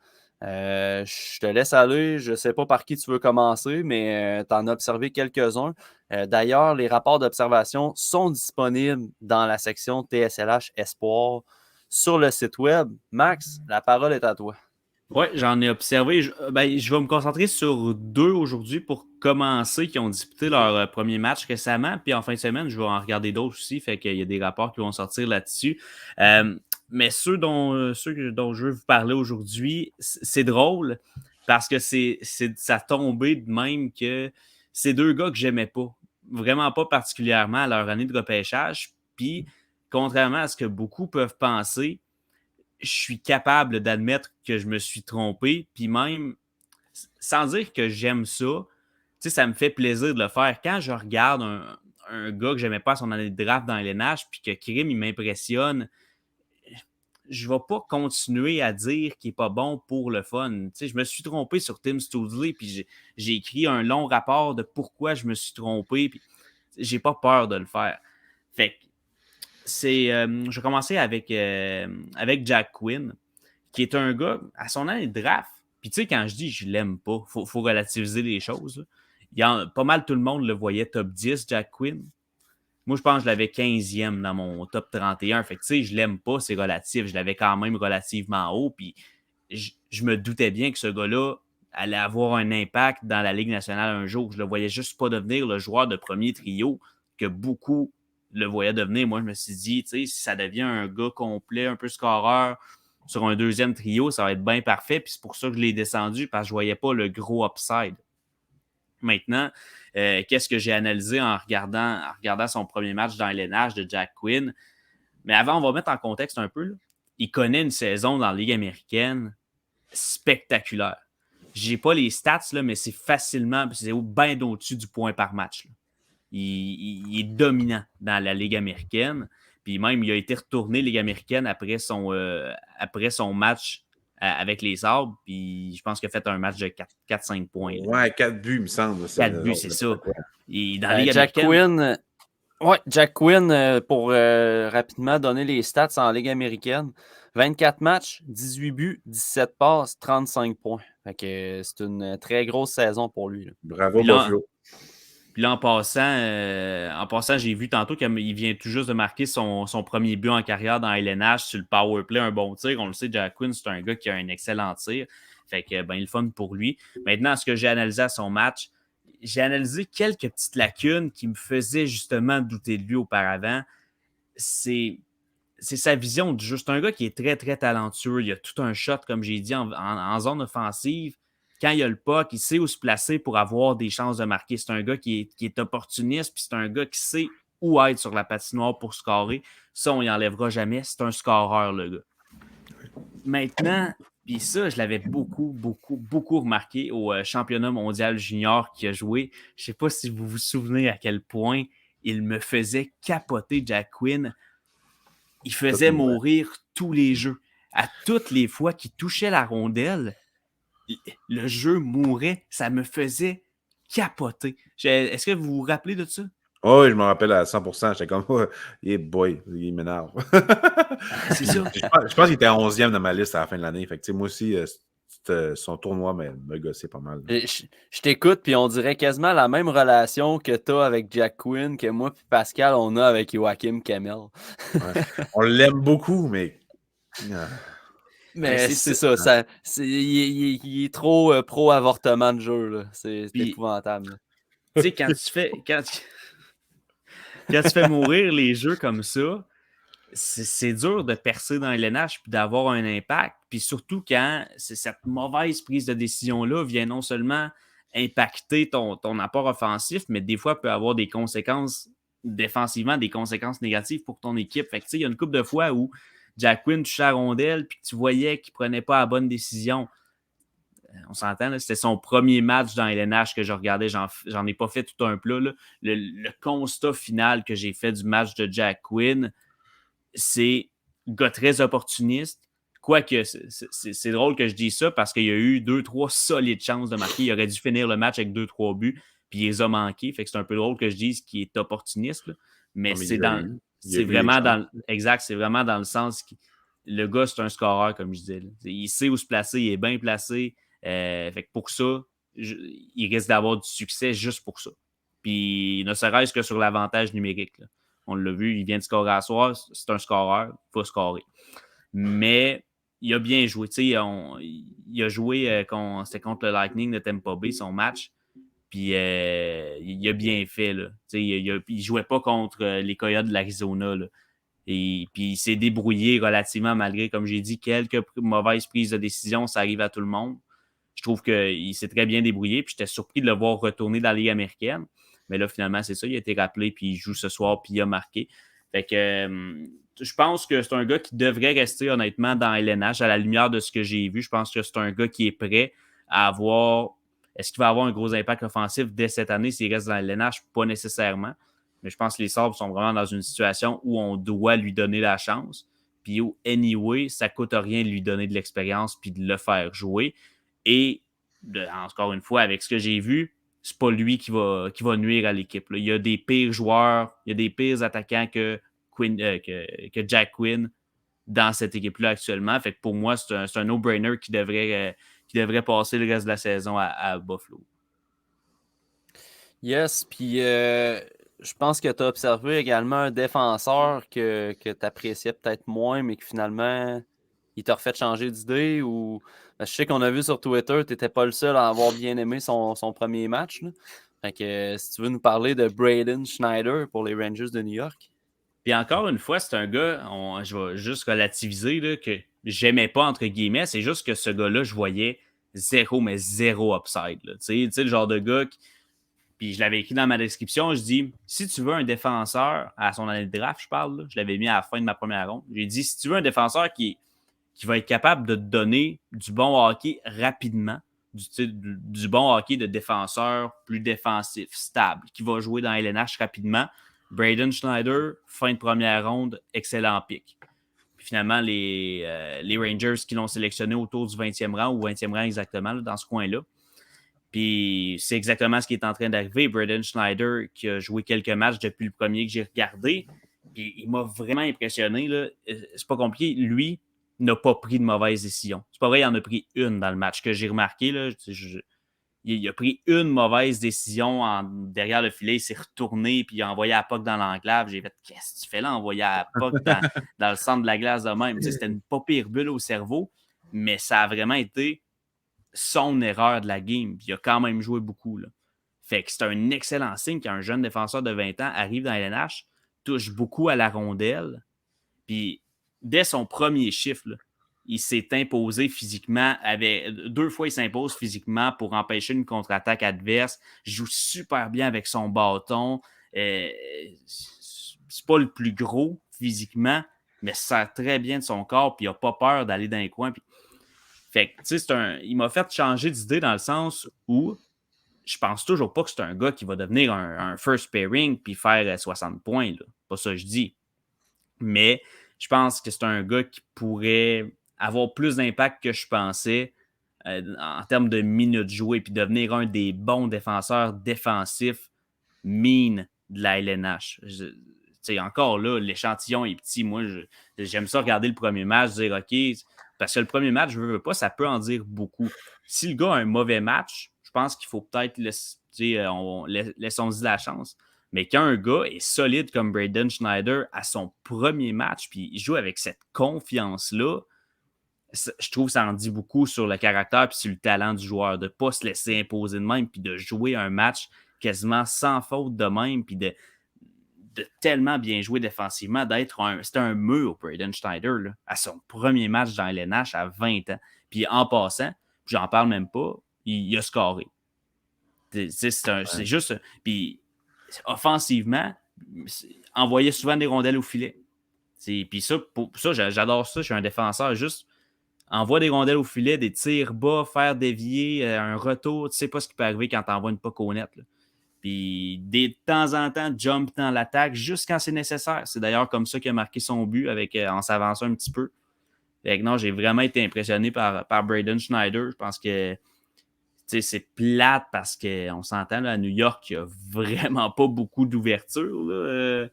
Je te laisse aller. Je ne sais pas par qui tu veux commencer, mais tu en as observé quelques-uns. D'ailleurs, les rapports d'observation sont disponibles dans la section TSLH Espoir sur le site web. Max, la parole est à toi. Oui, j'en ai observé. Je vais me concentrer sur 2 aujourd'hui pour commencer qui ont disputé leur premier match récemment. Puis en fin de semaine, je vais en regarder d'autres aussi. Fait qu'il y a des rapports qui vont sortir là-dessus. Mais ceux dont je veux vous parler aujourd'hui, c'est drôle parce que ça tombé de même que c'est 2 gars que j'aimais pas. Vraiment pas particulièrement à leur année de repêchage. Puis, contrairement à ce que beaucoup peuvent penser, je suis capable d'admettre que je me suis trompé, puis même, sans dire que j'aime ça, ça me fait plaisir de le faire. Quand je regarde un gars que j'aimais pas à son année de draft dans LNH, puis que Krim, il m'impressionne, je vais pas continuer à dire qu'il est pas bon pour le fun. Je me suis trompé sur Tim Stoudley, puis j'ai écrit un long rapport de pourquoi je me suis trompé, puis j'ai pas peur de le faire. Fait que je vais commencer avec Jack Quinn, qui est un gars, à son année de draft, puis tu sais, quand je dis je l'aime pas, faut relativiser les choses. Pas mal tout le monde le voyait top 10, Jack Quinn. Moi, je pense que je l'avais 15e dans mon top 31. Fait que tu sais, je l'aime pas, c'est relatif. Je l'avais quand même relativement haut, puis je me doutais bien que ce gars-là allait avoir un impact dans la Ligue nationale un jour. Je le voyais juste pas devenir le joueur de premier trio que beaucoup le voyaient devenir. Moi, je me suis dit, tu sais, si ça devient un gars complet, un peu scoreur, sur un deuxième trio, ça va être bien parfait. Puis c'est pour ça que je l'ai descendu, parce que je ne voyais pas le gros upside. Maintenant, qu'est-ce que j'ai analysé en regardant son premier match dans LNH de Jack Quinn? Mais avant, on va mettre en contexte un peu. Là. Il connaît une saison dans la Ligue américaine spectaculaire. Je n'ai pas les stats, là, mais c'est facilement, c'est bien au-dessus du point par match. Là. Il est dominant dans la Ligue américaine. Puis même, il a été retourné Ligue américaine après son match avec les Sabres. Puis je pense qu'il a fait un match de 4-5 points. Là. Ouais, 4 buts, il me semble. 4 buts, c'est ça. Et dans la Ligue Jack américaine... Jack Quinn, pour rapidement donner les stats en Ligue américaine, 24 matchs, 18 buts, 17 passes, 35 points. Fait que c'est une très grosse saison pour lui. Là. Bravo, Buffalo. Puis là, en passant, j'ai vu tantôt qu'il vient tout juste de marquer son premier but en carrière dans LNH sur le powerplay, un bon tir. On le sait, Jack Quinn, c'est un gars qui a un excellent tir. Fait que, il est fun pour lui. Maintenant, ce que j'ai analysé à son match, j'ai analysé quelques petites lacunes qui me faisaient justement douter de lui auparavant. C'est c'est sa vision du jeu. C'est un gars qui est très, très talentueux. Il a tout un shot, comme j'ai dit, en zone offensive. Quand il a le puck, il sait où se placer pour avoir des chances de marquer. C'est un gars qui est opportuniste, puis c'est un gars qui sait où être sur la patinoire pour scorer. Ça, on n'y enlèvera jamais. C'est un scoreur, le gars. Maintenant, puis ça, je l'avais beaucoup, beaucoup, beaucoup remarqué au championnat mondial junior qu'il a joué. Je ne sais pas si vous vous souvenez à quel point il me faisait capoter, Jack Quinn. Il faisait mourir tous les jeux. À toutes les fois qu'il touchait la rondelle, le jeu mourait. Ça me faisait capoter. Est-ce que vous vous rappelez de ça? Oh, oui, je me rappelle à 100%. J'étais comme, oh, boy, il m'énerve. C'est ça. Je pense qu'il était 11e dans ma liste à la fin de l'année. Fait que, moi aussi, son tournoi me gossait pas mal. Je t'écoute, puis on dirait quasiment la même relation que tu as avec Jack Quinn que moi et Pascal, on a avec Joachim Kemmel. Ouais. On l'aime beaucoup, mais... Mais c'est ça. Il est trop pro-avortement de jeu. Là. C'est épouvantable. Tu sais, quand tu fais mourir les jeux comme ça, c'est dur de percer dans LNH puis d'avoir un impact. Puis surtout quand cette mauvaise prise de décision-là vient non seulement impacter ton apport offensif, mais des fois peut avoir des conséquences défensivement, des conséquences négatives pour ton équipe. Fait que tu sais, il y a une couple de fois où Jack Quinn touchait la rondelle puis que tu voyais qu'il ne prenait pas la bonne décision. On s'entend, là, c'était son premier match dans LNH que je regardais. J'en ai pas fait tout un plat. Là. Le constat final que j'ai fait du match de Jack Quinn, c'est gars très opportuniste. Quoique, c'est drôle que je dise ça parce qu'il y a eu 2-3 solides chances de marquer. Il aurait dû finir le match avec 2-3 buts, puis il les a manqués. Fait que c'est un peu drôle que je dise qu'il est opportuniste. Là. Mais c'est vraiment dans le sens que le gars, c'est un scoreur, comme je disais. Là. Il sait où se placer, il est bien placé. Fait que pour ça, il risque d'avoir du succès juste pour ça. Puis ne serait-ce que sur l'avantage numérique. Là. On l'a vu, il vient de scorer à soir, c'est un scoreur, il faut scorer. Mais il a bien joué. Il a joué c'était contre le Lightning de Tampa Bay, son match. Puis il a bien fait. Là. Il ne jouait pas contre les Coyotes de l'Arizona. Là. Et puis il s'est débrouillé relativement malgré, comme j'ai dit, quelques mauvaises prises de décision. Ça arrive à tout le monde. Je trouve qu'il s'est très bien débrouillé. Puis j'étais surpris de le voir retourner dans la Ligue américaine. Mais là, finalement, c'est ça. Il a été rappelé, puis il joue ce soir, puis il a marqué. Fait que je pense que c'est un gars qui devrait rester, honnêtement, dans LNH à la lumière de ce que j'ai vu. Je pense que c'est un gars qui est prêt à avoir... Est-ce qu'il va avoir un gros impact offensif dès cette année s'il reste dans LNH? Pas nécessairement. Mais je pense que les Sabres sont vraiment dans une situation où on doit lui donner la chance. Puis où, anyway, ça ne coûte rien de lui donner de l'expérience puis de le faire jouer. Et, encore une fois, avec ce que j'ai vu, c'est pas lui qui va nuire à l'équipe. Là. Il y a des pires joueurs, il y a des pires attaquants que Jack Quinn dans cette équipe-là actuellement. Fait que pour moi, c'est un no-brainer qui devrait passer le reste de la saison à Buffalo. Yes, puis je pense que tu as observé également un défenseur que tu appréciais peut-être moins, mais que finalement, il t'a refait changer d'idée. Ou je sais qu'on a vu sur Twitter, tu n'étais pas le seul à avoir bien aimé son premier match. Là. Fait que si tu veux nous parler de Braden Schneider pour les Rangers de New York. Puis encore une fois, c'est un gars, je vais juste relativiser, là, que j'aimais pas, entre guillemets. C'est juste que ce gars-là, je voyais zéro upside. Tu sais, le genre de gars puis je l'avais écrit dans ma description, je dis, si tu veux un défenseur, à son année de draft, je parle, là, je l'avais mis à la fin de ma première ronde, j'ai dit, si tu veux un défenseur qui va être capable de te donner du bon hockey rapidement, du bon hockey de défenseur plus défensif, stable, qui va jouer dans LNH rapidement, Braden Schneider, fin de première ronde, excellent pick. Puis finalement, les Rangers qui l'ont sélectionné autour du 20e rang, ou 20e rang exactement, là, dans ce coin-là. Puis c'est exactement ce qui est en train d'arriver. Braden Schneider, qui a joué quelques matchs depuis le premier que j'ai regardé, puis il m'a vraiment impressionné. Là. C'est pas compliqué. Lui n'a pas pris de mauvaise décision. C'est pas vrai, il en a pris une dans le match que j'ai remarqué. Là. Il a pris une mauvaise décision derrière le filet. Il s'est retourné puis il a envoyé la puck dans l'enclave. J'ai fait, qu'est-ce que tu fais là, envoyer la puck dans le centre de la glace de même? Tu sais, c'était une pas pire bulle au cerveau, mais ça a vraiment été son erreur de la game. Puis il a quand même joué beaucoup. Là. Fait que c'est un excellent signe qu'un jeune défenseur de 20 ans arrive dans LNH, touche beaucoup à la rondelle. Puis dès son premier chiffre, là, il s'est imposé physiquement. 2 fois, il s'impose physiquement pour empêcher une contre-attaque adverse. Il joue super bien avec son bâton. C'est pas le plus gros physiquement, mais ça sert très bien de son corps, puis il n'a pas peur d'aller dans les coins. Puis... Fait que, tu sais, il m'a fait changer d'idée dans le sens où je pense toujours pas que c'est un gars qui va devenir un first pairing puis faire 60 points. Là. Pas ça que je dis. Mais je pense que c'est un gars qui pourrait avoir plus d'impact que je pensais en termes de minutes jouées puis devenir un des bons défenseurs défensifs de la LNH. Encore là, l'échantillon est petit. Moi, j'aime ça regarder le premier match, dire OK, parce que le premier match, je veux pas, ça peut en dire beaucoup. Si le gars a un mauvais match, je pense qu'il faut peut-être laissons-y la chance. Mais quand un gars est solide comme Braden Schneider à son premier match, puis il joue avec cette confiance-là, je trouve que ça en dit beaucoup sur le caractère et sur le talent du joueur, de ne pas se laisser imposer de même, puis de jouer un match quasiment sans faute de même, puis de tellement bien jouer défensivement, c'était un mur, Braden Schneider, là, à son premier match dans LNH à 20 ans. Puis en passant, j'en parle même pas, il a scoré. C'est juste... Puis offensivement, envoyait souvent des rondelles au filet. Puis ça, j'adore ça. Je suis un défenseur. Juste envoie des rondelles au filet, des tirs bas, faire dévier, un retour. Tu sais pas ce qui peut arriver quand tu envoies une puck au net. Là. Puis de temps en temps, jump dans l'attaque juste quand c'est nécessaire. C'est d'ailleurs comme ça qu'il a marqué son but en s'avançant un petit peu. Fait que non, j'ai vraiment été impressionné par Braden Schneider. Je pense que c'est plate parce qu'on s'entend là, à New York, il n'y a vraiment pas beaucoup d'ouverture.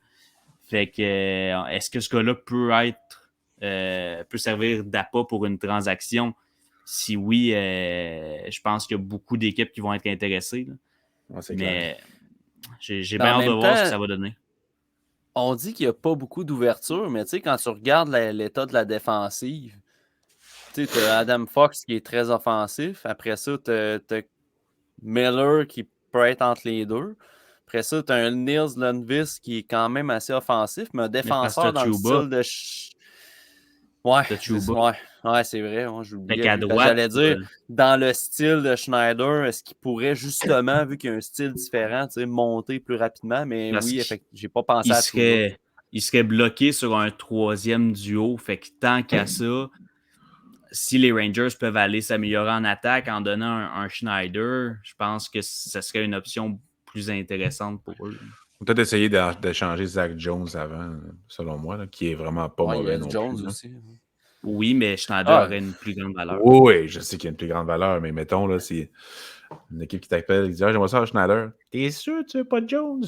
Fait que est-ce que ce gars-là peut servir d'appât pour une transaction? Si oui, je pense qu'il y a beaucoup d'équipes qui vont être intéressées. Ouais, mais j'ai bien hâte de voir ce que ça va donner. On dit qu'il n'y a pas beaucoup d'ouverture, mais quand tu regardes l'état de la défensive, tu as Adam Fox qui est très offensif. Après ça, tu as Miller qui peut être entre les deux. Après ça, tu as un Nils Lundqvist qui est quand même assez offensif, mais un défenseur dans le style de... Ouais, c'est vrai. Je l'oubliais. J'allais dire, dans le style de Schneider, est-ce qu'il pourrait justement, vu qu'il y a un style différent, monter plus rapidement? Mais oui, effectivement, j'ai pas pensé à ça. Il serait bloqué sur un troisième duo. Fait que tant qu'à ça, si les Rangers peuvent aller s'améliorer en attaque en donnant un Schneider, je pense que ce serait une option plus intéressante pour eux. On peut peut-être essayer d'échanger Zach Jones avant, selon moi, là, qui est vraiment pas mauvais non Jones plus. Aussi. Oui, mais Schneider aurait une plus grande valeur. Oui, je sais qu'il y a une plus grande valeur, mais mettons, là, c'est une équipe qui t'appelle et qui dit j'aimerais ça à Schneider. T'es sûr tu veux pas Jones?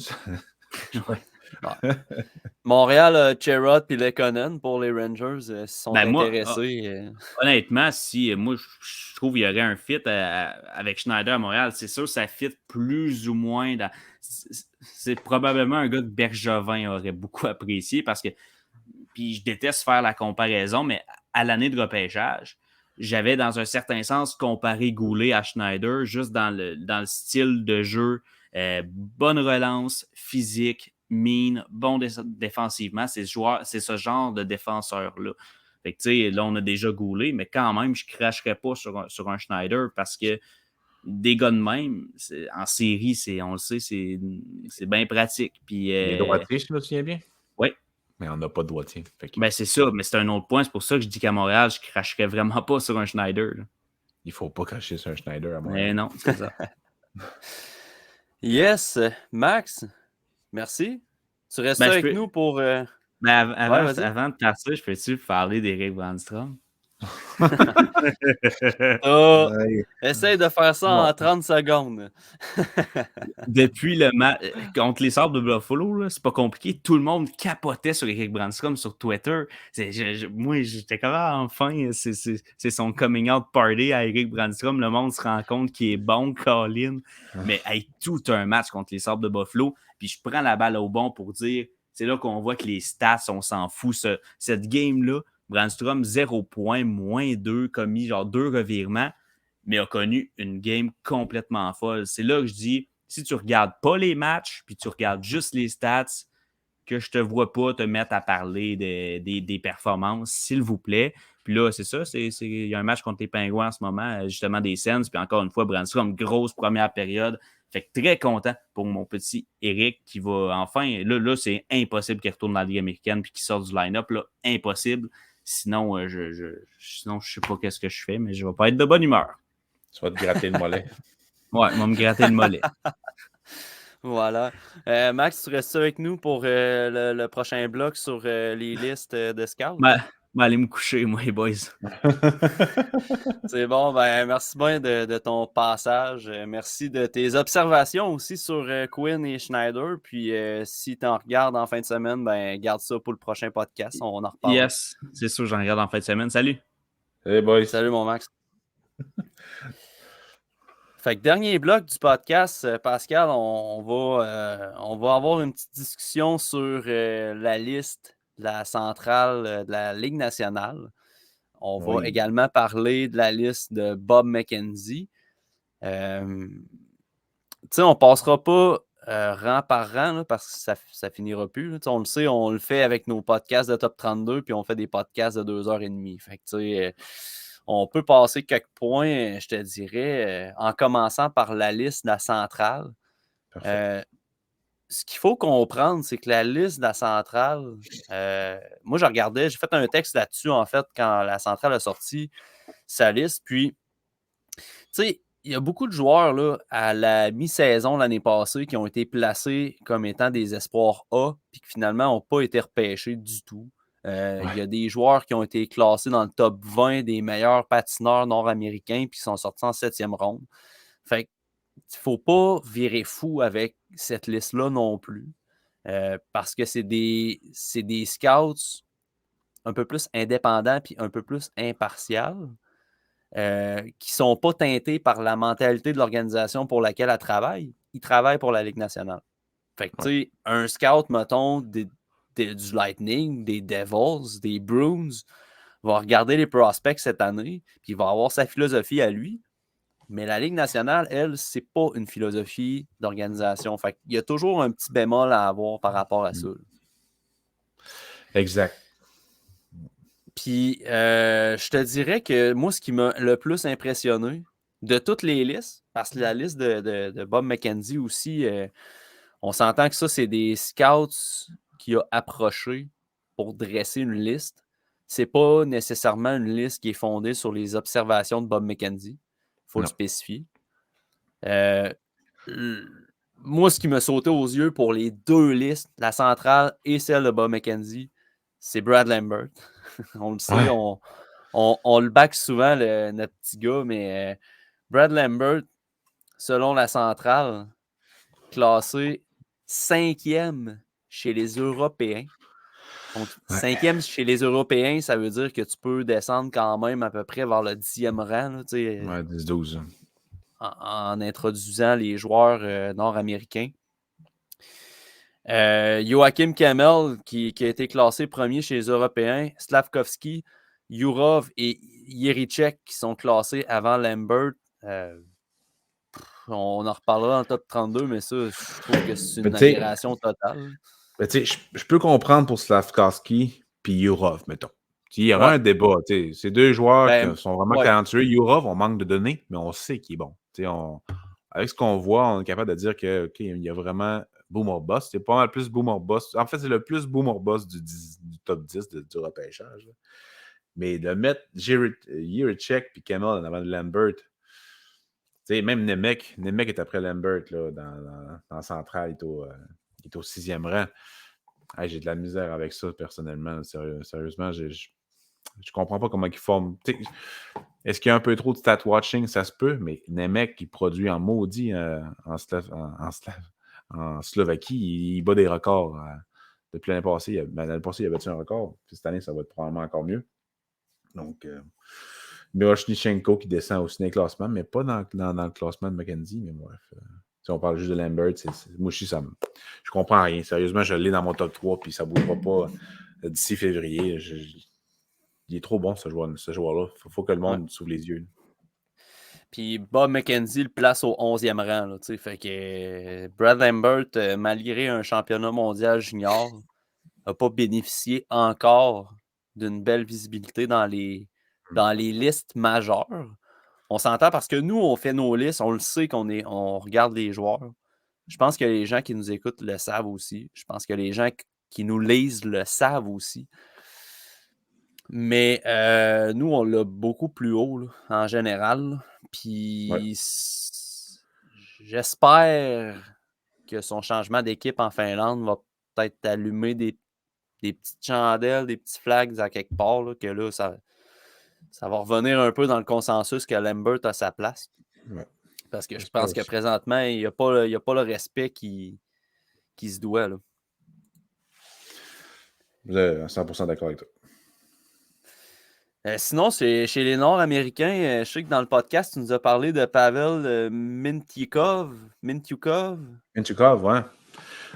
Montréal, Cherrod et Lekonen pour les Rangers sont intéressés. Honnêtement, moi je trouve qu'il y aurait un fit avec Schneider à Montréal, c'est sûr que ça fit plus ou moins. C'est probablement un gars que Bergevin aurait beaucoup apprécié parce que, puis je déteste faire la comparaison, mais à l'année de repêchage, j'avais dans un certain sens comparé Goulet à Schneider juste dans le style de jeu, bonne relance, physique, bon défensivement. C'est ce genre de défenseur-là. Fait que, tu sais, là, on a déjà Goulet, mais quand même, je ne cracherais pas sur un Schneider parce que des gars de même, en série, on le sait, c'est bien pratique. Puis, les droitiers, je me souviens bien. Oui. Mais on n'a pas de droitier. Ben, c'est ça, mais c'est un autre point. C'est pour ça que je dis qu'à Montréal, je ne cracherais vraiment pas sur un Schneider. Là. Il ne faut pas cracher sur un Schneider à Montréal. Mais non, c'est ça. Yes, Max, merci. Tu restes avec nous pour... avant de partir, je peux-tu parler d'Éric Brandstrom? Essaye de faire ça en 30 secondes. Depuis le match contre les Sabres de Buffalo, c'est pas compliqué. Tout le monde capotait sur Éric Brandstrom sur Twitter. Moi, j'étais comme enfin, c'est son coming out party à Éric Brandstrom. Le monde se rend compte qu'il est bon, Colin. Mais tout un match contre les Sabres de Buffalo. Puis je prends la balle au bon pour dire, c'est là qu'on voit que les stats, on s'en fout. Cette game-là, Brandstrom, 0 points, -2, commis genre 2 revirements, mais a connu une game complètement folle. C'est là que je dis, si tu ne regardes pas les matchs, puis tu regardes juste les stats, que je te vois pas te mettre à parler des performances, s'il vous plaît. Puis là, c'est ça, il y a un match contre les Pingouins en ce moment, justement des Sens. Puis encore une fois, Brandstrom, grosse première période. Fait que très content pour mon petit Eric qui va enfin. Là c'est impossible qu'il retourne dans la Ligue américaine puis qu'il sorte du line-up. Là, impossible. Sinon, sinon, je sais pas qu'est-ce que je fais, mais je vais pas être de bonne humeur. Tu vas te gratter le mollet. Ouais, on va me gratter le mollet. Voilà. Max, tu restes avec nous pour le prochain bloc sur les listes de scouts? Allez me coucher, moi, les boys. C'est bon, ben merci bien de ton passage. Merci de tes observations aussi sur Quinn et Schneider. Puis si tu en regardes en fin de semaine, ben garde ça pour le prochain podcast. On en reparle. Yes, c'est sûr, j'en regarde en fin de semaine. Salut. Hey boys. Salut mon Max. Fait que dernier bloc du podcast, Pascal, on va avoir une petite discussion sur la liste de la centrale de la Ligue nationale. On va également parler de la liste de Bob McKenzie. Tu sais, on ne passera pas rang par rang là, parce que ça finira plus. Là. On le sait, on le fait avec nos podcasts de Top 32 puis on fait des podcasts de 2h30. Fait que tu sais, on peut passer quelques points, je te dirais, en commençant par la liste de la centrale. Ce qu'il faut comprendre, c'est que la liste de la centrale, moi, je regardais, j'ai fait un texte là-dessus, en fait, quand la centrale a sorti sa liste. Puis, tu sais, il y a beaucoup de joueurs là, à la mi-saison l'année passée qui ont été placés comme étant des espoirs A, puis qui finalement n'ont pas été repêchés du tout. Il y a des joueurs qui ont été classés dans le top 20 des meilleurs patineurs nord-américains, puis qui sont sortis en 7e ronde. Fait qu'il ne faut pas virer fou avec cette liste-là non plus. Parce que c'est des scouts un peu plus indépendants puis un peu plus impartials qui ne sont pas teintés par la mentalité de l'organisation pour laquelle elle travaille. Ils travaillent pour la Ligue nationale. Fait que, tu sais, un scout, mettons, du Lightning, des Devils, des Bruins, va regarder les prospects cette année, puis il va avoir sa philosophie à lui. Mais la Ligue nationale, elle, c'est pas une philosophie d'organisation. Fait qu'il y a toujours un petit bémol à avoir par rapport à ça. Exact. Puis, je te dirais que moi, ce qui m'a le plus impressionné de toutes les listes, parce que la liste de Bob McKenzie aussi, on s'entend que ça, c'est des scouts qui a approché pour dresser une liste. C'est pas nécessairement une liste qui est fondée sur les observations de Bob McKenzie. Il faut le spécifier. Moi, ce qui m'a sauté aux yeux pour les deux listes, la centrale et celle de Bob McKenzie, c'est Brad Lambert. On le sait, on le back souvent, notre petit gars, mais Brad Lambert, selon la centrale, classé 5e chez les Européens. Donc, 5e chez les Européens, ça veut dire que tu peux descendre quand même à peu près vers le 10e rang. Là, 10-12. En introduisant les joueurs nord-américains. Joachim Kemel, qui a été classé premier chez les Européens, Slavkovski, Yurov et Jerichek qui sont classés avant Lambert. On en reparlera dans le top 32, mais ça, je trouve que c'est une aberration totale. Je peux comprendre pour Slavkovski puis Yurov, mettons. Il y aura un débat. Ces deux joueurs qui sont vraiment talentueux. Yurov, on manque de données, mais on sait qu'il est bon. Avec ce qu'on voit, on est capable de dire qu'il y a vraiment Boomer Boss. C'est pas mal plus Boomer Boss. En fait, c'est le plus Boomer Boss du top 10 du repêchage. Mais de mettre Jerichek et Kemel en avant de Lambert, même Nemec est après Lambert là, dans Central, il est au 6e rang. Hey, j'ai de la misère avec ça, personnellement. Sérieusement, je comprends pas comment ils forment. Est-ce qu'il y a un peu trop de stat watching? Ça se peut, mais Nemec, il produit en maudit en Slovaquie. Il bat des records. Depuis l'année passée, l'année passée, il a battu un record. Puis cette année, ça va être probablement encore mieux. Donc, Miroshnichenko qui descend aussi dans le classement, mais pas dans le classement de McKenzie. Mais bref, si on parle juste de Lambert, moi aussi, je comprends rien. Sérieusement, je l'ai dans mon top 3, puis ça ne bougera pas d'ici février. Il est trop bon, ce joueur-là. Il faut que le monde s'ouvre les yeux. Puis Bob McKenzie le place au 11e rang. Là, fait que Brad Lambert, malgré un championnat mondial junior, n'a pas bénéficié encore d'une belle visibilité dans les listes majeures. On s'entend parce que nous, on fait nos listes, on le sait on regarde les joueurs. Je pense que les gens qui nous écoutent le savent aussi. Je pense que les gens qui nous lisent le savent aussi. Mais nous, on l'a beaucoup plus haut, là, en général. Là. Puis j'espère que son changement d'équipe en Finlande va peut-être allumer des petites chandelles, des petits flags à quelque part, là, que là, ça va revenir un peu dans le consensus que Lambert a sa place. Ouais. Parce que je pense que présentement, il n'y a pas le respect qui se doit. Là. Vous êtes 100% d'accord avec toi. Sinon, c'est chez les Nord-Américains, je sais que dans le podcast, tu nous as parlé de Pavel Mintyukov. Mintyukov, ouais.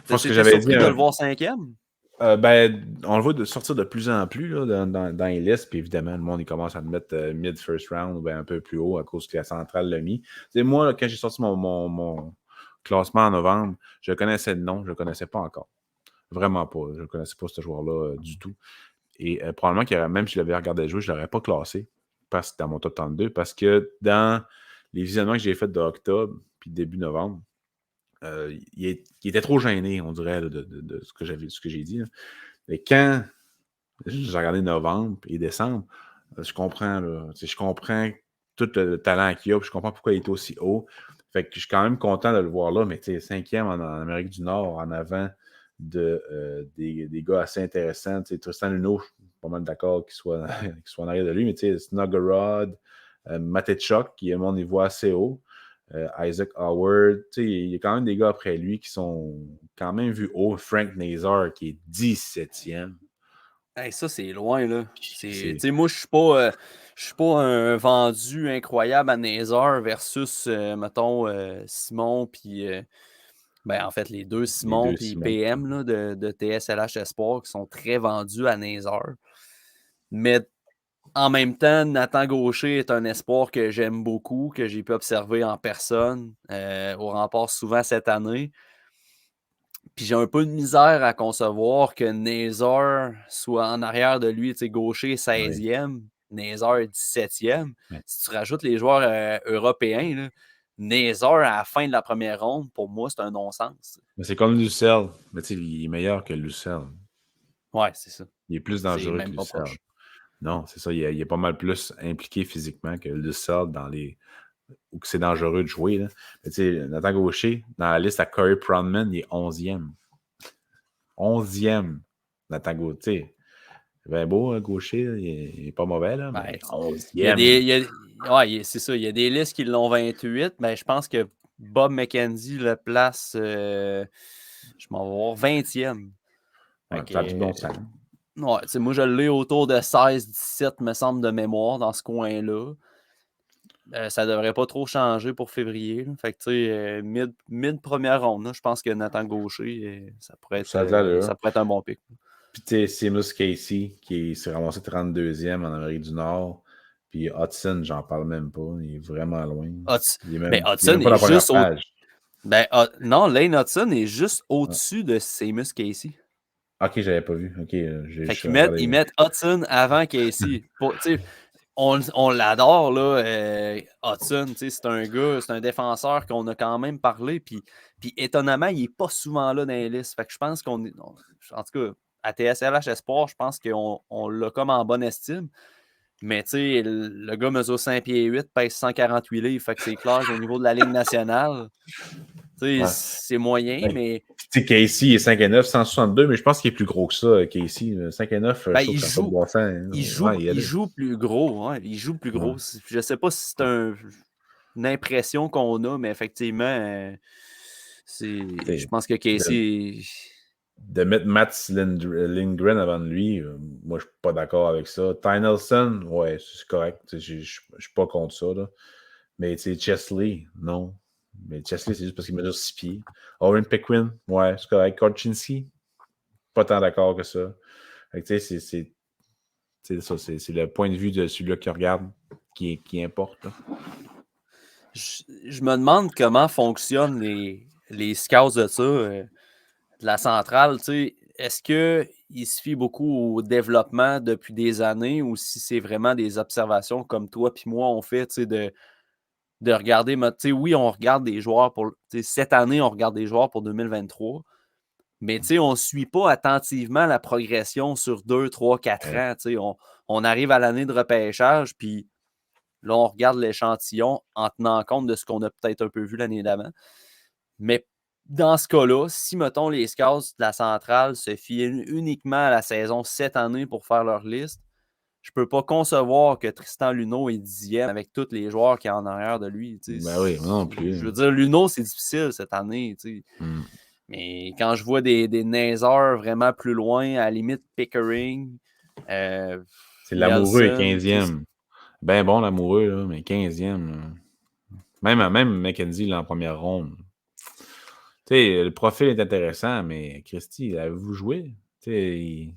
Je pense que j'avais surpris de le voir 5e. On le voit sortir de plus en plus là, dans les listes, puis évidemment, le monde il commence à le mettre mid-first round ou un peu plus haut à cause que la centrale l'a mis. T'sais, moi, là, quand j'ai sorti mon classement en novembre, je connaissais le nom, je ne le connaissais pas encore. Vraiment pas. Je ne connaissais pas ce joueur-là du tout. Et probablement que même si je l'avais regardé jouer, je ne l'aurais pas classé dans mon top 32 parce que dans les visionnements que j'ai faits d'octobre puis début novembre, il était trop gêné, on dirait, là, de ce que j'ai dit. Là. Mais quand j'ai regardé novembre et décembre, je comprends tout le talent qu'il a, puis je comprends pourquoi il est aussi haut. Fait que je suis quand même content de le voir là, mais 5e en Amérique du Nord, en avant des gars assez intéressants. Tristan Luneau, je suis pas mal d'accord qu'il soit en arrière de lui, mais Snuggerud, Matechuk, qui est à mon niveau assez haut. Isaac Howard, il y a quand même des gars après lui qui sont quand même vus haut. Frank Nazar qui est 17e. Hey, ça, c'est loin, là. Moi, je suis pas un vendu incroyable à Nazar versus, mettons, Simon, puis... en fait, les deux Simon et PM là, de TSLH Espoir qui sont très vendus à Nazar. Mais en même temps, Nathan Gaucher est un espoir que j'aime beaucoup, que j'ai pu observer en personne au Rempart souvent cette année. Puis j'ai un peu de misère à concevoir que Nazar soit en arrière de lui. Tu sais, Gaucher 16e, Nazar 17e. Ouais. Si tu rajoutes les joueurs européens, là, Nazar à la fin de la première ronde, pour moi, c'est un non-sens. Mais c'est comme Lucelle. Mais tu sais, il est meilleur que Lucelle. Ouais, c'est ça. Il est plus dangereux que Lucelle. Non, c'est ça. Il est pas mal plus impliqué physiquement que Lucelle ou que c'est dangereux de jouer. Là. Mais tu sais, Nathan Gaucher, dans la liste à Corey Pronman, il est 11e. 11e, Nathan Gaucher. C'est bien beau, hein, Gaucher. Il est pas mauvais, là. Mais 11e. C'est ça. Il y a des listes qui l'ont 28, mais je pense que Bob McKenzie le place, je m'en vais voir, 20e. Ouais, ça a du bon sens. Ouais, moi, je l'ai autour de 16-17, me semble, de mémoire, dans ce coin-là. Ça devrait pas trop changer pour février. Là. Fait que, tu sais, mid-première ronde, là, je pense que Nathan Gaucher, ça pourrait être un bon pick. Puis, tu sais, Seamus Casey, qui s'est ramassé 32e en Amérique du Nord. Puis, Hudson, j'en parle même pas. Il est vraiment loin. Hudson est juste non, Lane Hudson est juste au-dessus de Seamus Casey. Ok, j'avais pas vu. Ok, fait qu'ils mettent Hudson avant Casey. On l'adore, là, Hudson. C'est un gars, c'est un défenseur qu'on a quand même parlé. Puis étonnamment, il n'est pas souvent là dans les listes. Fait que je pense en tout cas, à TSLH Espoir, je pense qu'on l'a comme en bonne estime. Mais tu sais, le gars mesure 5 pieds 8, pèse 148 livres. Fait que c'est clair qu'au niveau de la Ligue nationale, c'est moyen, mais... Tu sais, Casey est 5'9", 162, mais je pense qu'il est plus gros que ça, Casey. 5'9", il joue plus gros. Ouais, il joue plus gros. Je sais pas si c'est une impression qu'on a, mais effectivement, je pense que Casey... De mettre Mats Lindgren avant lui, moi, je suis pas d'accord avec ça. Ty Nelson, ouais, c'est correct. Je suis pas contre ça. Là. Mais tu sais, Chesley, non. Mais Chesley, c'est juste parce qu'il mesure 6 pieds. Owen Pequin, ouais, c'est correct. Korchinski, pas tant d'accord que ça. Fait que tu sais, c'est le point de vue de celui-là qui regarde qui importe. Là. Je me demande comment fonctionnent les scouts de ça. la centrale, tu sais, est-ce qu'il se fie beaucoup au développement depuis des années ou si c'est vraiment des observations comme toi puis moi on fait, tu sais, de regarder, tu sais, oui, on regarde des joueurs pour, tu sais, cette année, on regarde des joueurs pour 2023, mais tu sais, on ne suit pas attentivement la progression sur 2, 3, 4 ans, tu sais, on arrive à l'année de repêchage, puis là, on regarde l'échantillon en tenant compte de ce qu'on a peut-être un peu vu l'année d'avant. Mais dans ce cas-là, si, mettons, les scouts de la centrale se fient uniquement à la saison cette année pour faire leur liste, je peux pas concevoir que Tristan Luneau est 10e avec tous les joueurs qu'il y a en arrière de lui. Ben oui, moi non plus. Je veux dire, Luneau, c'est difficile cette année. Mais quand je vois des Nazar vraiment plus loin, à la limite Pickering, c'est l'amoureux est Nelson, 15e. Ben bon, l'amoureux, là, mais 15e. Là. Même McKenzie là, en première ronde. Tu sais, le profil est intéressant, mais Christy, avez-vous joué? Tu sais,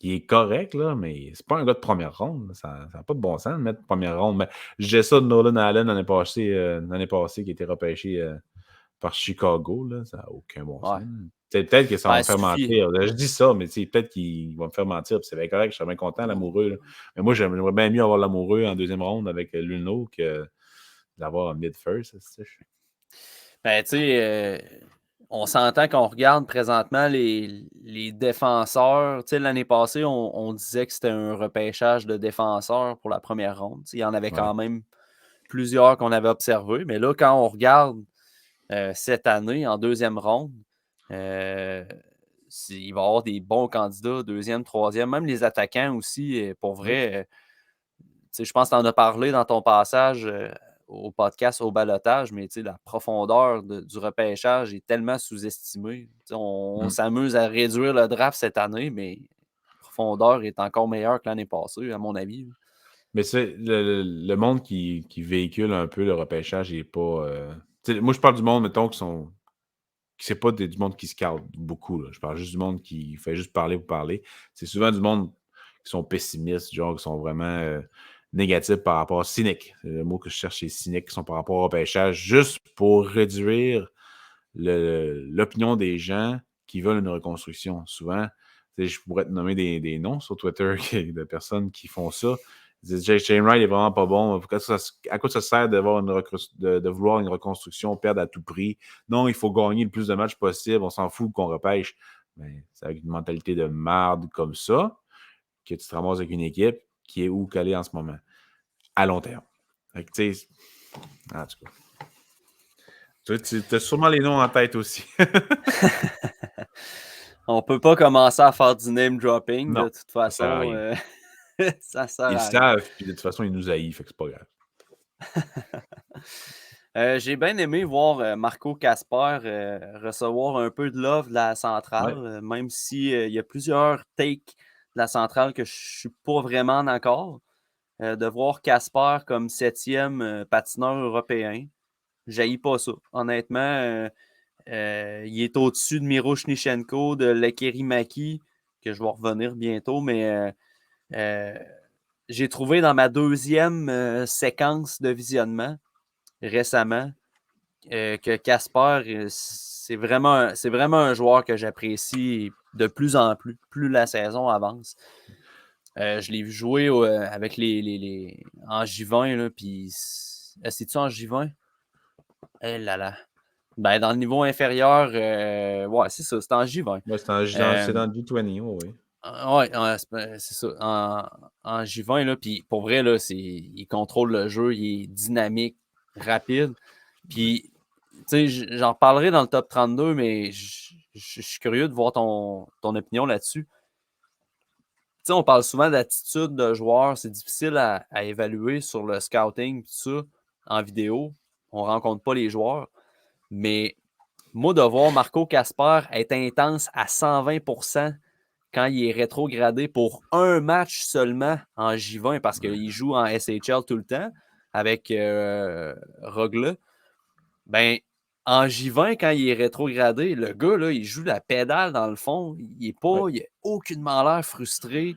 il est correct, là, mais c'est pas un gars de première ronde. Là. Ça n'a pas de bon sens de mettre première ronde. Mais j'ai ça de Nolan Allen l'année passée qui était repêché par Chicago. Là. Ça n'a aucun bon sens. Peut-être que ça va me faire mentir. Je dis ça, mais peut-être qu'il va me faire mentir. C'est bien correct, je serais bien content, l'amoureux. Là. Mais moi, j'aimerais bien mieux avoir l'amoureux en deuxième ronde avec Luno que d'avoir un mid-first. Ben, tu sais, on s'entend qu'on regarde présentement les défenseurs. Tu sais, l'année passée, on disait que c'était un repêchage de défenseurs pour la première ronde. Il y en avait quand même plusieurs qu'on avait observés. Mais là, quand on regarde cette année en deuxième ronde, il va y avoir des bons candidats, deuxième, troisième, même les attaquants aussi. Pour vrai, je pense que tu en as parlé dans ton passage au podcast, au balotage, mais la profondeur du repêchage est tellement sous-estimée. On s'amuse à réduire le draft cette année, mais la profondeur est encore meilleure que l'année passée, à mon avis. Mais c'est le monde qui véhicule un peu le repêchage n'est pas. Moi, je parle du monde, mettons, c'est pas du monde qui scout beaucoup. Là. Je parle juste du monde qui fait juste parler pour parler. C'est souvent du monde qui sont pessimistes, genre qui sont vraiment négatifs par rapport cyniques. C'est le mot que je cherche, c'est cyniques, qui sont par rapport au repêchage, juste pour réduire l'opinion des gens qui veulent une reconstruction. Souvent, je pourrais te nommer des noms sur Twitter de personnes qui font ça. Ils disent Shane Wright est vraiment pas bon. À quoi ça sert de vouloir une reconstruction, perdre à tout prix? Non, il faut gagner le plus de matchs possible. On s'en fout qu'on repêche. Mais c'est avec une mentalité de marde comme ça que tu te ramasses avec une équipe qui est où calée en ce moment, à long terme. En tout cas. Tu as sûrement les noms en tête aussi. On peut pas commencer à faire du name dropping, non, de toute façon. Ça sert à rien. Ils savent, puis de toute façon, ils nous haïssent, fait que c'est pas grave. J'ai bien aimé voir Marco Casper recevoir un peu de love de la centrale, même s'il y a plusieurs takes de la centrale que je suis pas vraiment d'accord. De voir Casper comme 7e patineur européen, j'haïs pas ça. Honnêtement, il est au-dessus de Miro Shnichenko, de Lekeri Maki, que je vais revenir bientôt, mais j'ai trouvé dans ma deuxième séquence de visionnement récemment que Casper, c'est vraiment un joueur que j'apprécie de plus en plus, plus la saison avance. Je l'ai vu jouer avec en J20, là, puis c'est-tu en J20? Eh là là. Ben, dans le niveau inférieur, ouais, c'est ça, c'est en J20. Ouais, c'est dans le G20, oui. Ouais, c'est ça. En J20, là, puis pour vrai, là, il contrôle le jeu, il est dynamique, rapide. Puis, tu sais, j'en reparlerai dans le top 32, mais je suis curieux de voir ton opinion là-dessus. Tu sais, on parle souvent d'attitude de joueur, c'est difficile à évaluer sur le scouting, tout ça, en vidéo. On ne rencontre pas les joueurs. Mais moi, de voir Marco Casper être intense à 120% quand il est rétrogradé pour un match seulement en J20 parce qu'il joue en SHL tout le temps avec Rogla, ben en J20, quand il est rétrogradé, le gars, là, il joue la pédale dans le fond. Il n'a aucunement l'air frustré.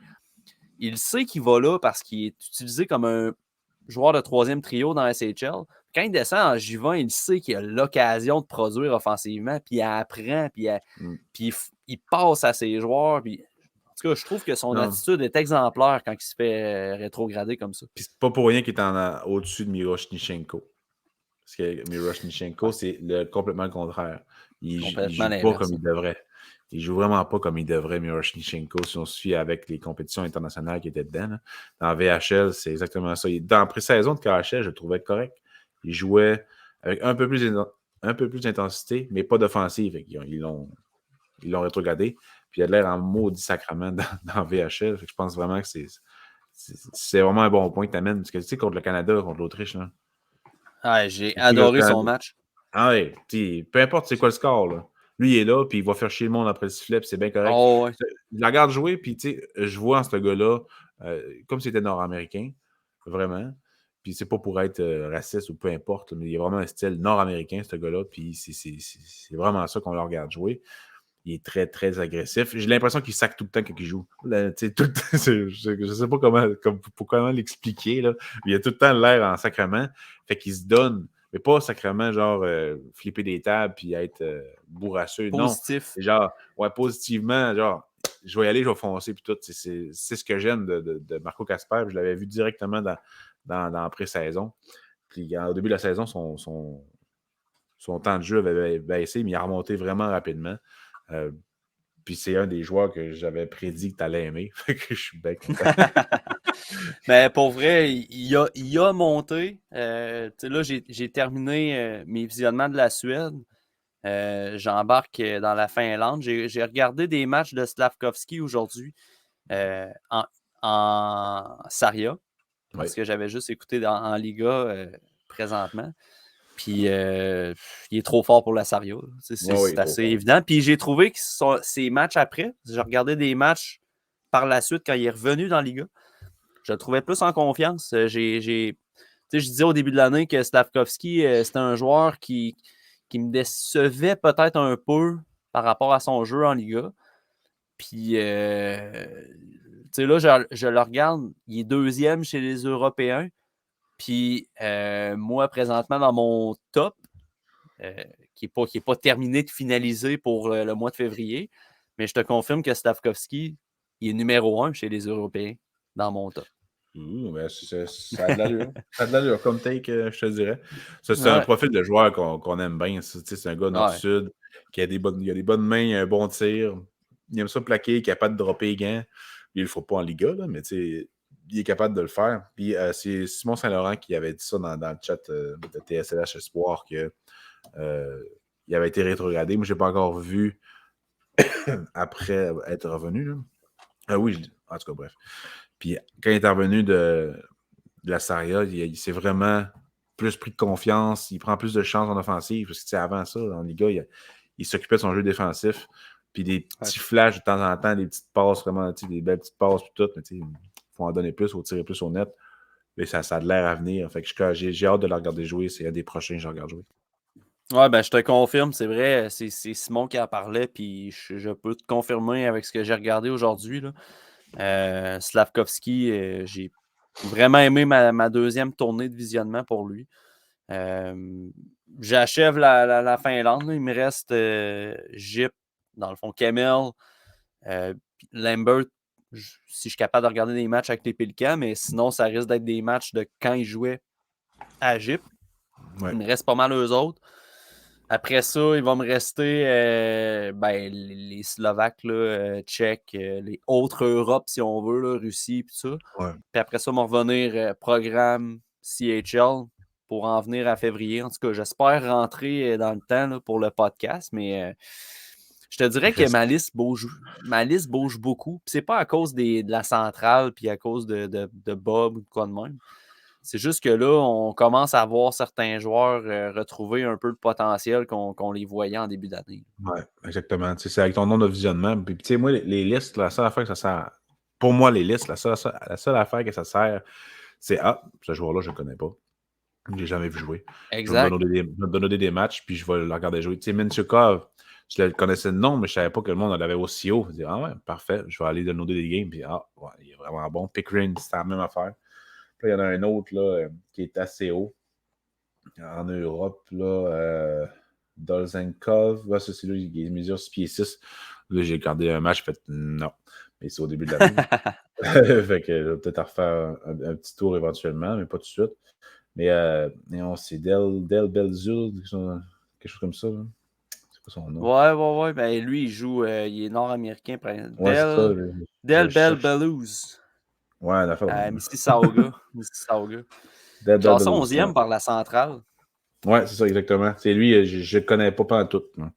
Il sait qu'il va là parce qu'il est utilisé comme joueur de troisième trio dans SHL. Quand il descend en J20, il sait qu'il a l'occasion de produire offensivement, puis il apprend, puis il passe à ses joueurs. Puis... En tout cas, je trouve que son attitude est exemplaire quand il se fait rétrograder comme ça. Puis c'est pas pour rien qu'il est au-dessus de Miroshnichenko. Parce que Miroshnichenko, c'est complètement le contraire. Il joue pas comme il devrait. Il joue vraiment pas comme il devrait, Miroshnichenko, si on se fie avec les compétitions internationales qui étaient dedans. Là. Dans VHL, c'est exactement ça. Dans la pré-saison de KHL, je le trouvais correct. Il jouait avec un peu plus d'intensité, mais pas d'offensive. Ils l'ont rétrogradé. Puis il a l'air en maudit sacrement dans VHL. Je pense vraiment que c'est vraiment un bon point que tu amènes. Parce que tu sais, contre le Canada, contre l'Autriche, là. Ah, j'ai adoré son match. Ah oui, peu importe c'est quoi le score, là. Lui, il est là, puis il va faire chier le monde après le sifflet, puis c'est bien correct. Oh, ouais. Je la regarde jouer, puis tu sais, je vois en ce gars-là, comme si c'était nord-américain, vraiment. Puis c'est pas pour être raciste ou peu importe, mais il a vraiment un style nord-américain, ce gars-là, puis c'est vraiment ça qu'on le regarde jouer. Il est très, très agressif. J'ai l'impression qu'il sac tout le temps quand il joue. Là, tout le temps, je sais pas comment l'expliquer. Là. Il a tout le temps l'air en sacrement. Fait qu'il se donne, mais pas sacrement, genre flipper des tables puis être bourrasseux. Positif. Non, genre, ouais, positivement, genre, je vais y aller, je vais foncer puis tout. C'est ce que j'aime de Marco Kasper. Je l'avais vu directement dans la pré-saison. Puis au début de la saison, son temps de jeu avait baissé, mais il a remonté vraiment rapidement. Puis c'est un des joueurs que j'avais prédit que tu allais aimer. Fait que je suis bien content. Mais pour vrai, il a monté. Là, j'ai terminé mes visionnements de la Suède. J'embarque dans la Finlande. J'ai regardé des matchs de Slavkovski aujourd'hui en Saria. Parce que j'avais juste écouté en Liga présentement. Puis il est trop fort pour la Saria. C'est assez évident. Puis j'ai trouvé que ces matchs après, j'ai regardé des matchs par la suite quand il est revenu dans la Liga. Je le trouvais plus en confiance. Je disais au début de l'année que Slavkovski, c'était un joueur qui me décevait peut-être un peu par rapport à son jeu en Liga. Puis là, je le regarde, il est deuxième chez les Européens. Puis moi, présentement, dans mon top, qui n'est pas terminé de finaliser pour le mois de février, mais je te confirme que Slavkovski, il est numéro 1 chez les Européens dans mon top. Ben ça a de l'allure. Ça a de l'allure comme take, je te dirais. Ça, c'est un profil de joueur qu'on aime bien. C'est un gars nord-sud qui a des bonnes mains, il a un bon tir. Il aime ça plaquer, il est capable de dropper les gants. Il ne le faut pas en Liga, là, mais il est capable de le faire. Puis c'est Simon Saint-Laurent qui avait dit ça dans le chat de TSLH Espoir qu'il avait été rétrogradé. Moi, je n'ai pas encore vu après être revenu. Là. Oui, en tout cas, bref. Puis quand il est revenu de la Saria, il s'est vraiment plus pris de confiance. Il prend plus de chances en offensive. Parce que avant ça, en Liga, il s'occupait de son jeu défensif. Puis des petits flashs de temps en temps, des petites passes, vraiment, des belles petites passes, tout. Mais il faut en donner plus, il faut tirer plus au net. Mais ça a de l'air à venir. Fait que j'ai hâte de le regarder jouer. C'est un des prochains que je regarde jouer. Ouais, ben je te confirme, c'est vrai. C'est Simon qui en parlait. Puis je peux te confirmer avec ce que j'ai regardé aujourd'hui. Slavkovski, j'ai vraiment aimé ma deuxième tournée de visionnement pour lui. J'achève la Finlande. Là. Il me reste Jip, dans le fond, Kemel, Lambert, si je suis capable de regarder des matchs avec les Pélicans, mais sinon, ça risque d'être des matchs de quand ils jouaient à Jip. Ouais. Il me reste pas mal eux autres. Après ça, il va me rester les Slovaques, là, Tchèques, les autres Europes, si on veut, là, Russie, puis ça. Ouais. Puis après ça, on va revenir programme CHL pour en venir à février. En tout cas, j'espère rentrer dans le temps là, pour le podcast, mais je te dirais que ma liste bouge beaucoup. Puis c'est pas à cause de la centrale puis à cause de Bob ou de quoi de même. C'est juste que là, on commence à voir certains joueurs retrouver un peu le potentiel qu'on les voyait en début d'année. Oui, exactement. C'est avec ton nombre de visionnement. Puis, tu sais, moi, les listes, la seule affaire que ça sert. Pour moi, les listes, la seule affaire que ça sert, c'est ce joueur-là, je ne le connais pas. Je ne l'ai jamais vu jouer. Exact. Je vais me donner des matchs, puis je vais le regarder jouer. Tu sais, Minchukov, je le connaissais de nom, mais je ne savais pas que le monde l'avait aussi haut. Je dis, ouais, parfait, je vais aller downloader des games, puis il est vraiment bon. Pickering, c'est la même affaire. Puis là, il y en a un autre là, qui est assez haut en Europe. Là, Dolzenkov, ouais, ça, c'est lui, il mesure 6 pieds 6. Là, j'ai regardé un match, j'ai fait non. Mais c'est au début de l'année. Fait que je vais peut-être en refaire un petit tour éventuellement, mais pas tout de suite. Mais c'est Del Belzul, quelque chose comme ça. Là. C'est quoi son nom? Ouais. Ben, lui, il joue, il est nord-américain. Ouais, c'est ça. Del Je Bel cherche. Bellouz. Ouais, une affaire de À même. Mississauga. Del Classé Belzul, ouais. 11e par la centrale. Ouais, c'est ça, exactement. C'est lui, je le connais pas en tout. Non.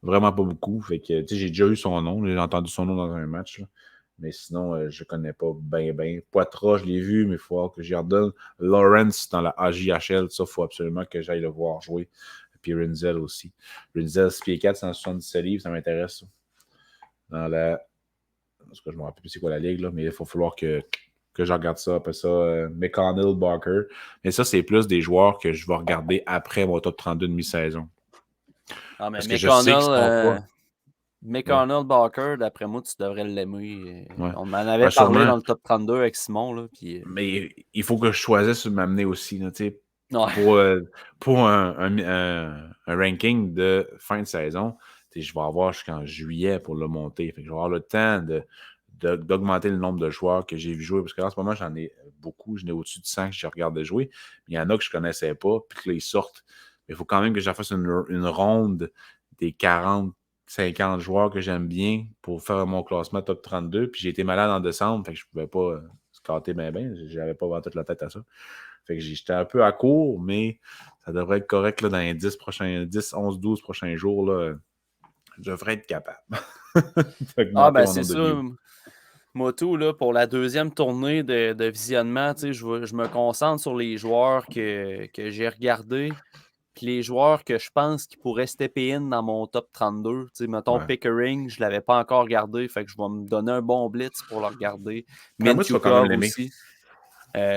Vraiment pas beaucoup. Fait que, tu sais, j'ai déjà eu son nom. J'ai entendu son nom dans un match. Là. Mais sinon, je connais pas bien. Poitras, je l'ai vu, mais il faut que j'y redonne. Lawrence dans la AJHL, ça, il faut absolument que j'aille le voir jouer. Puis Rinzel aussi. Rinzel, 6 pieds 4, 177 livres, ça m'intéresse. Ça. Dans la. Parce que je me rappelle plus c'est quoi la ligue, là, mais il va falloir que je regarde ça. Après ça, McConnell, Barker. Mais ça, c'est plus des joueurs que je vais regarder après mon top 32 de mi-saison. Ah, mais Parce que je sais qu'ils sont pas. McConnell Barker, d'après moi, tu devrais l'aimer. Ouais. On en avait parlé dans le top 32 avec Simon. Là, puis... Mais il faut que je choisisse de m'amener aussi. Là, ouais. Pour un ranking de fin de saison, je vais avoir jusqu'en juillet pour le monter. Fait que je vais avoir le temps d'augmenter le nombre de joueurs que j'ai vu jouer. Parce qu'en ce moment, j'en ai beaucoup. J'en ai au-dessus de 100 que je regarde jouer. Mais il y en a que je ne connaissais pas, puis que là, ils sortent. Mais il faut quand même que je fasse une ronde des 40, 50 joueurs que j'aime bien pour faire mon classement top 32. Puis j'ai été malade en décembre, fait que je ne pouvais pas scatter bien. Je n'avais pas toute la tête à ça. Fait que j'étais un peu à court, mais ça devrait être correct là, dans les 10, 11, 12 prochains jours. Là, je devrais être capable. Ah, ben c'est ça. Moi, tout, là, pour la deuxième tournée de visionnement, je me concentre sur les joueurs que j'ai regardés. Puis les joueurs que je pense qui pourraient stepper in dans mon top 32. Mettons Pickering, je ne l'avais pas encore regardé. Fait que je vais me donner un bon blitz pour le regarder. Mintyukov aussi.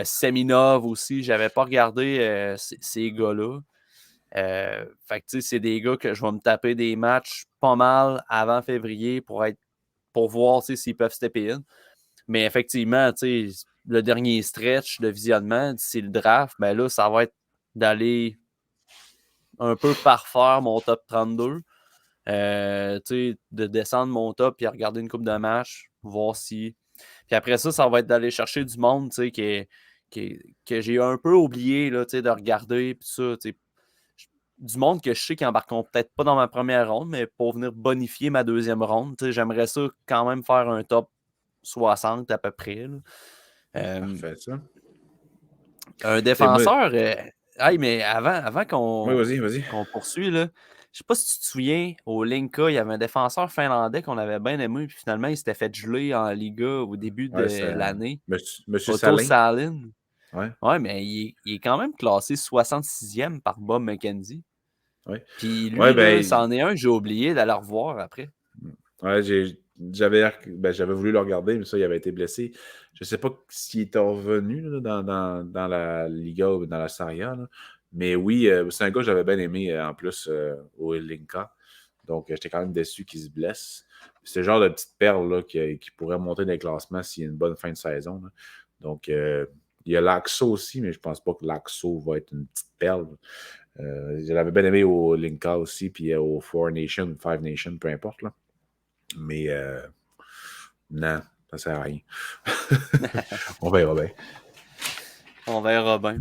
Seminov aussi. Je n'avais pas regardé ces gars-là. Fait que c'est des gars que je vais me taper des matchs pas mal avant février pour voir s'ils peuvent stepper in. Mais effectivement, le dernier stretch de visionnement, c'est le draft. Ben là, ça va être d'aller un peu parfaire mon top 32. De descendre mon top et regarder une coupe de match, voir si. Puis après ça, ça va être d'aller chercher du monde que j'ai un peu oublié là, de regarder. Puis ça, du monde que je sais qui embarqueront peut-être pas dans ma première ronde, mais pour venir bonifier ma deuxième ronde. J'aimerais ça quand même faire un top 60 à peu près. Là. Parfait, ça. Un défenseur. Mais avant vas-y. qu'on poursuit, là, je sais pas si tu te souviens, au Linka, il y avait un défenseur finlandais qu'on avait bien aimé, puis finalement, il s'était fait geler en Liga au début de l'année. Monsieur Otto Salin. Salin. Ouais, mais il est quand même classé 66e par Bob McKenzie. Ouais. Puis lui, là, c'en est un que j'ai oublié d'aller revoir après. Ouais, j'avais voulu le regarder, mais ça, il avait été blessé. Je ne sais pas s'il était revenu là, dans la Liga ou dans la Serie A. Là. Mais oui, c'est un gars que j'avais bien aimé en plus au Linka. Donc, j'étais quand même déçu qu'il se blesse. C'est le genre de petite perle là, qui pourrait monter dans les classements s'il y a une bonne fin de saison. Là. Donc, il y a Laxo aussi, mais je ne pense pas que Laxo va être une petite perle. Je l'avais bien aimé au Linka aussi, puis au Four Nations, Five Nations, peu importe. Là. Mais non, ça ne sert à rien. On verra bien. On verra bien.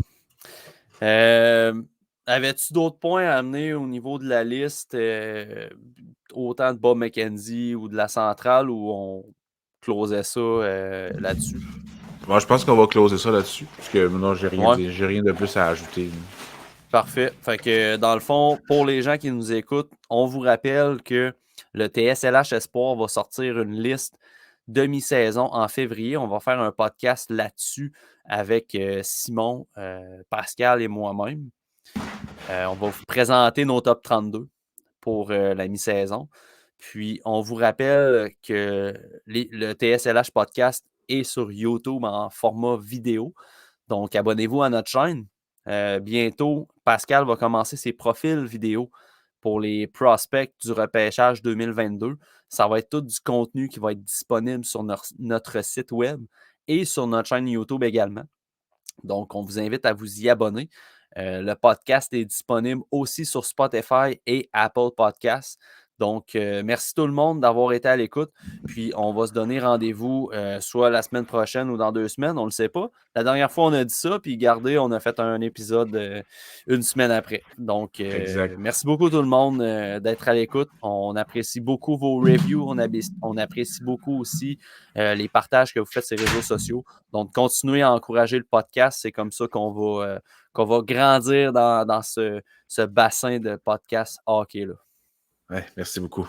Avais-tu d'autres points à amener au niveau de la liste, autant de Bob McKenzie ou de la centrale, ou on closait ça là-dessus? Bon, je pense qu'on va closer ça là-dessus, parce que non, j'ai rien de plus à ajouter. Parfait. Fait que dans le fond, pour les gens qui nous écoutent, on vous rappelle que le TSLH Espoir va sortir une liste demi-saison en février. On va faire un podcast là-dessus avec Simon, Pascal et moi-même. On va vous présenter nos top 32 pour la mi-saison. Puis, on vous rappelle que le TSLH podcast est sur YouTube en format vidéo. Donc, abonnez-vous à notre chaîne. Bientôt, Pascal va commencer ses profils vidéo pour les prospects du repêchage 2022. Ça va être tout du contenu qui va être disponible sur notre site web et sur notre chaîne YouTube également. Donc, on vous invite à vous y abonner. Le podcast est disponible aussi sur Spotify et Apple Podcasts. Donc, merci tout le monde d'avoir été à l'écoute. Puis, on va se donner rendez-vous soit la semaine prochaine ou dans 2 semaines, on ne le sait pas. La dernière fois, on a dit ça, puis regardez, on a fait un épisode une semaine après. Donc, merci beaucoup tout le monde d'être à l'écoute. On apprécie beaucoup vos reviews. On apprécie beaucoup aussi les partages que vous faites sur les réseaux sociaux. Donc, continuez à encourager le podcast. C'est comme ça qu'on va grandir dans ce bassin de podcast hockey-là. Ouais, merci beaucoup.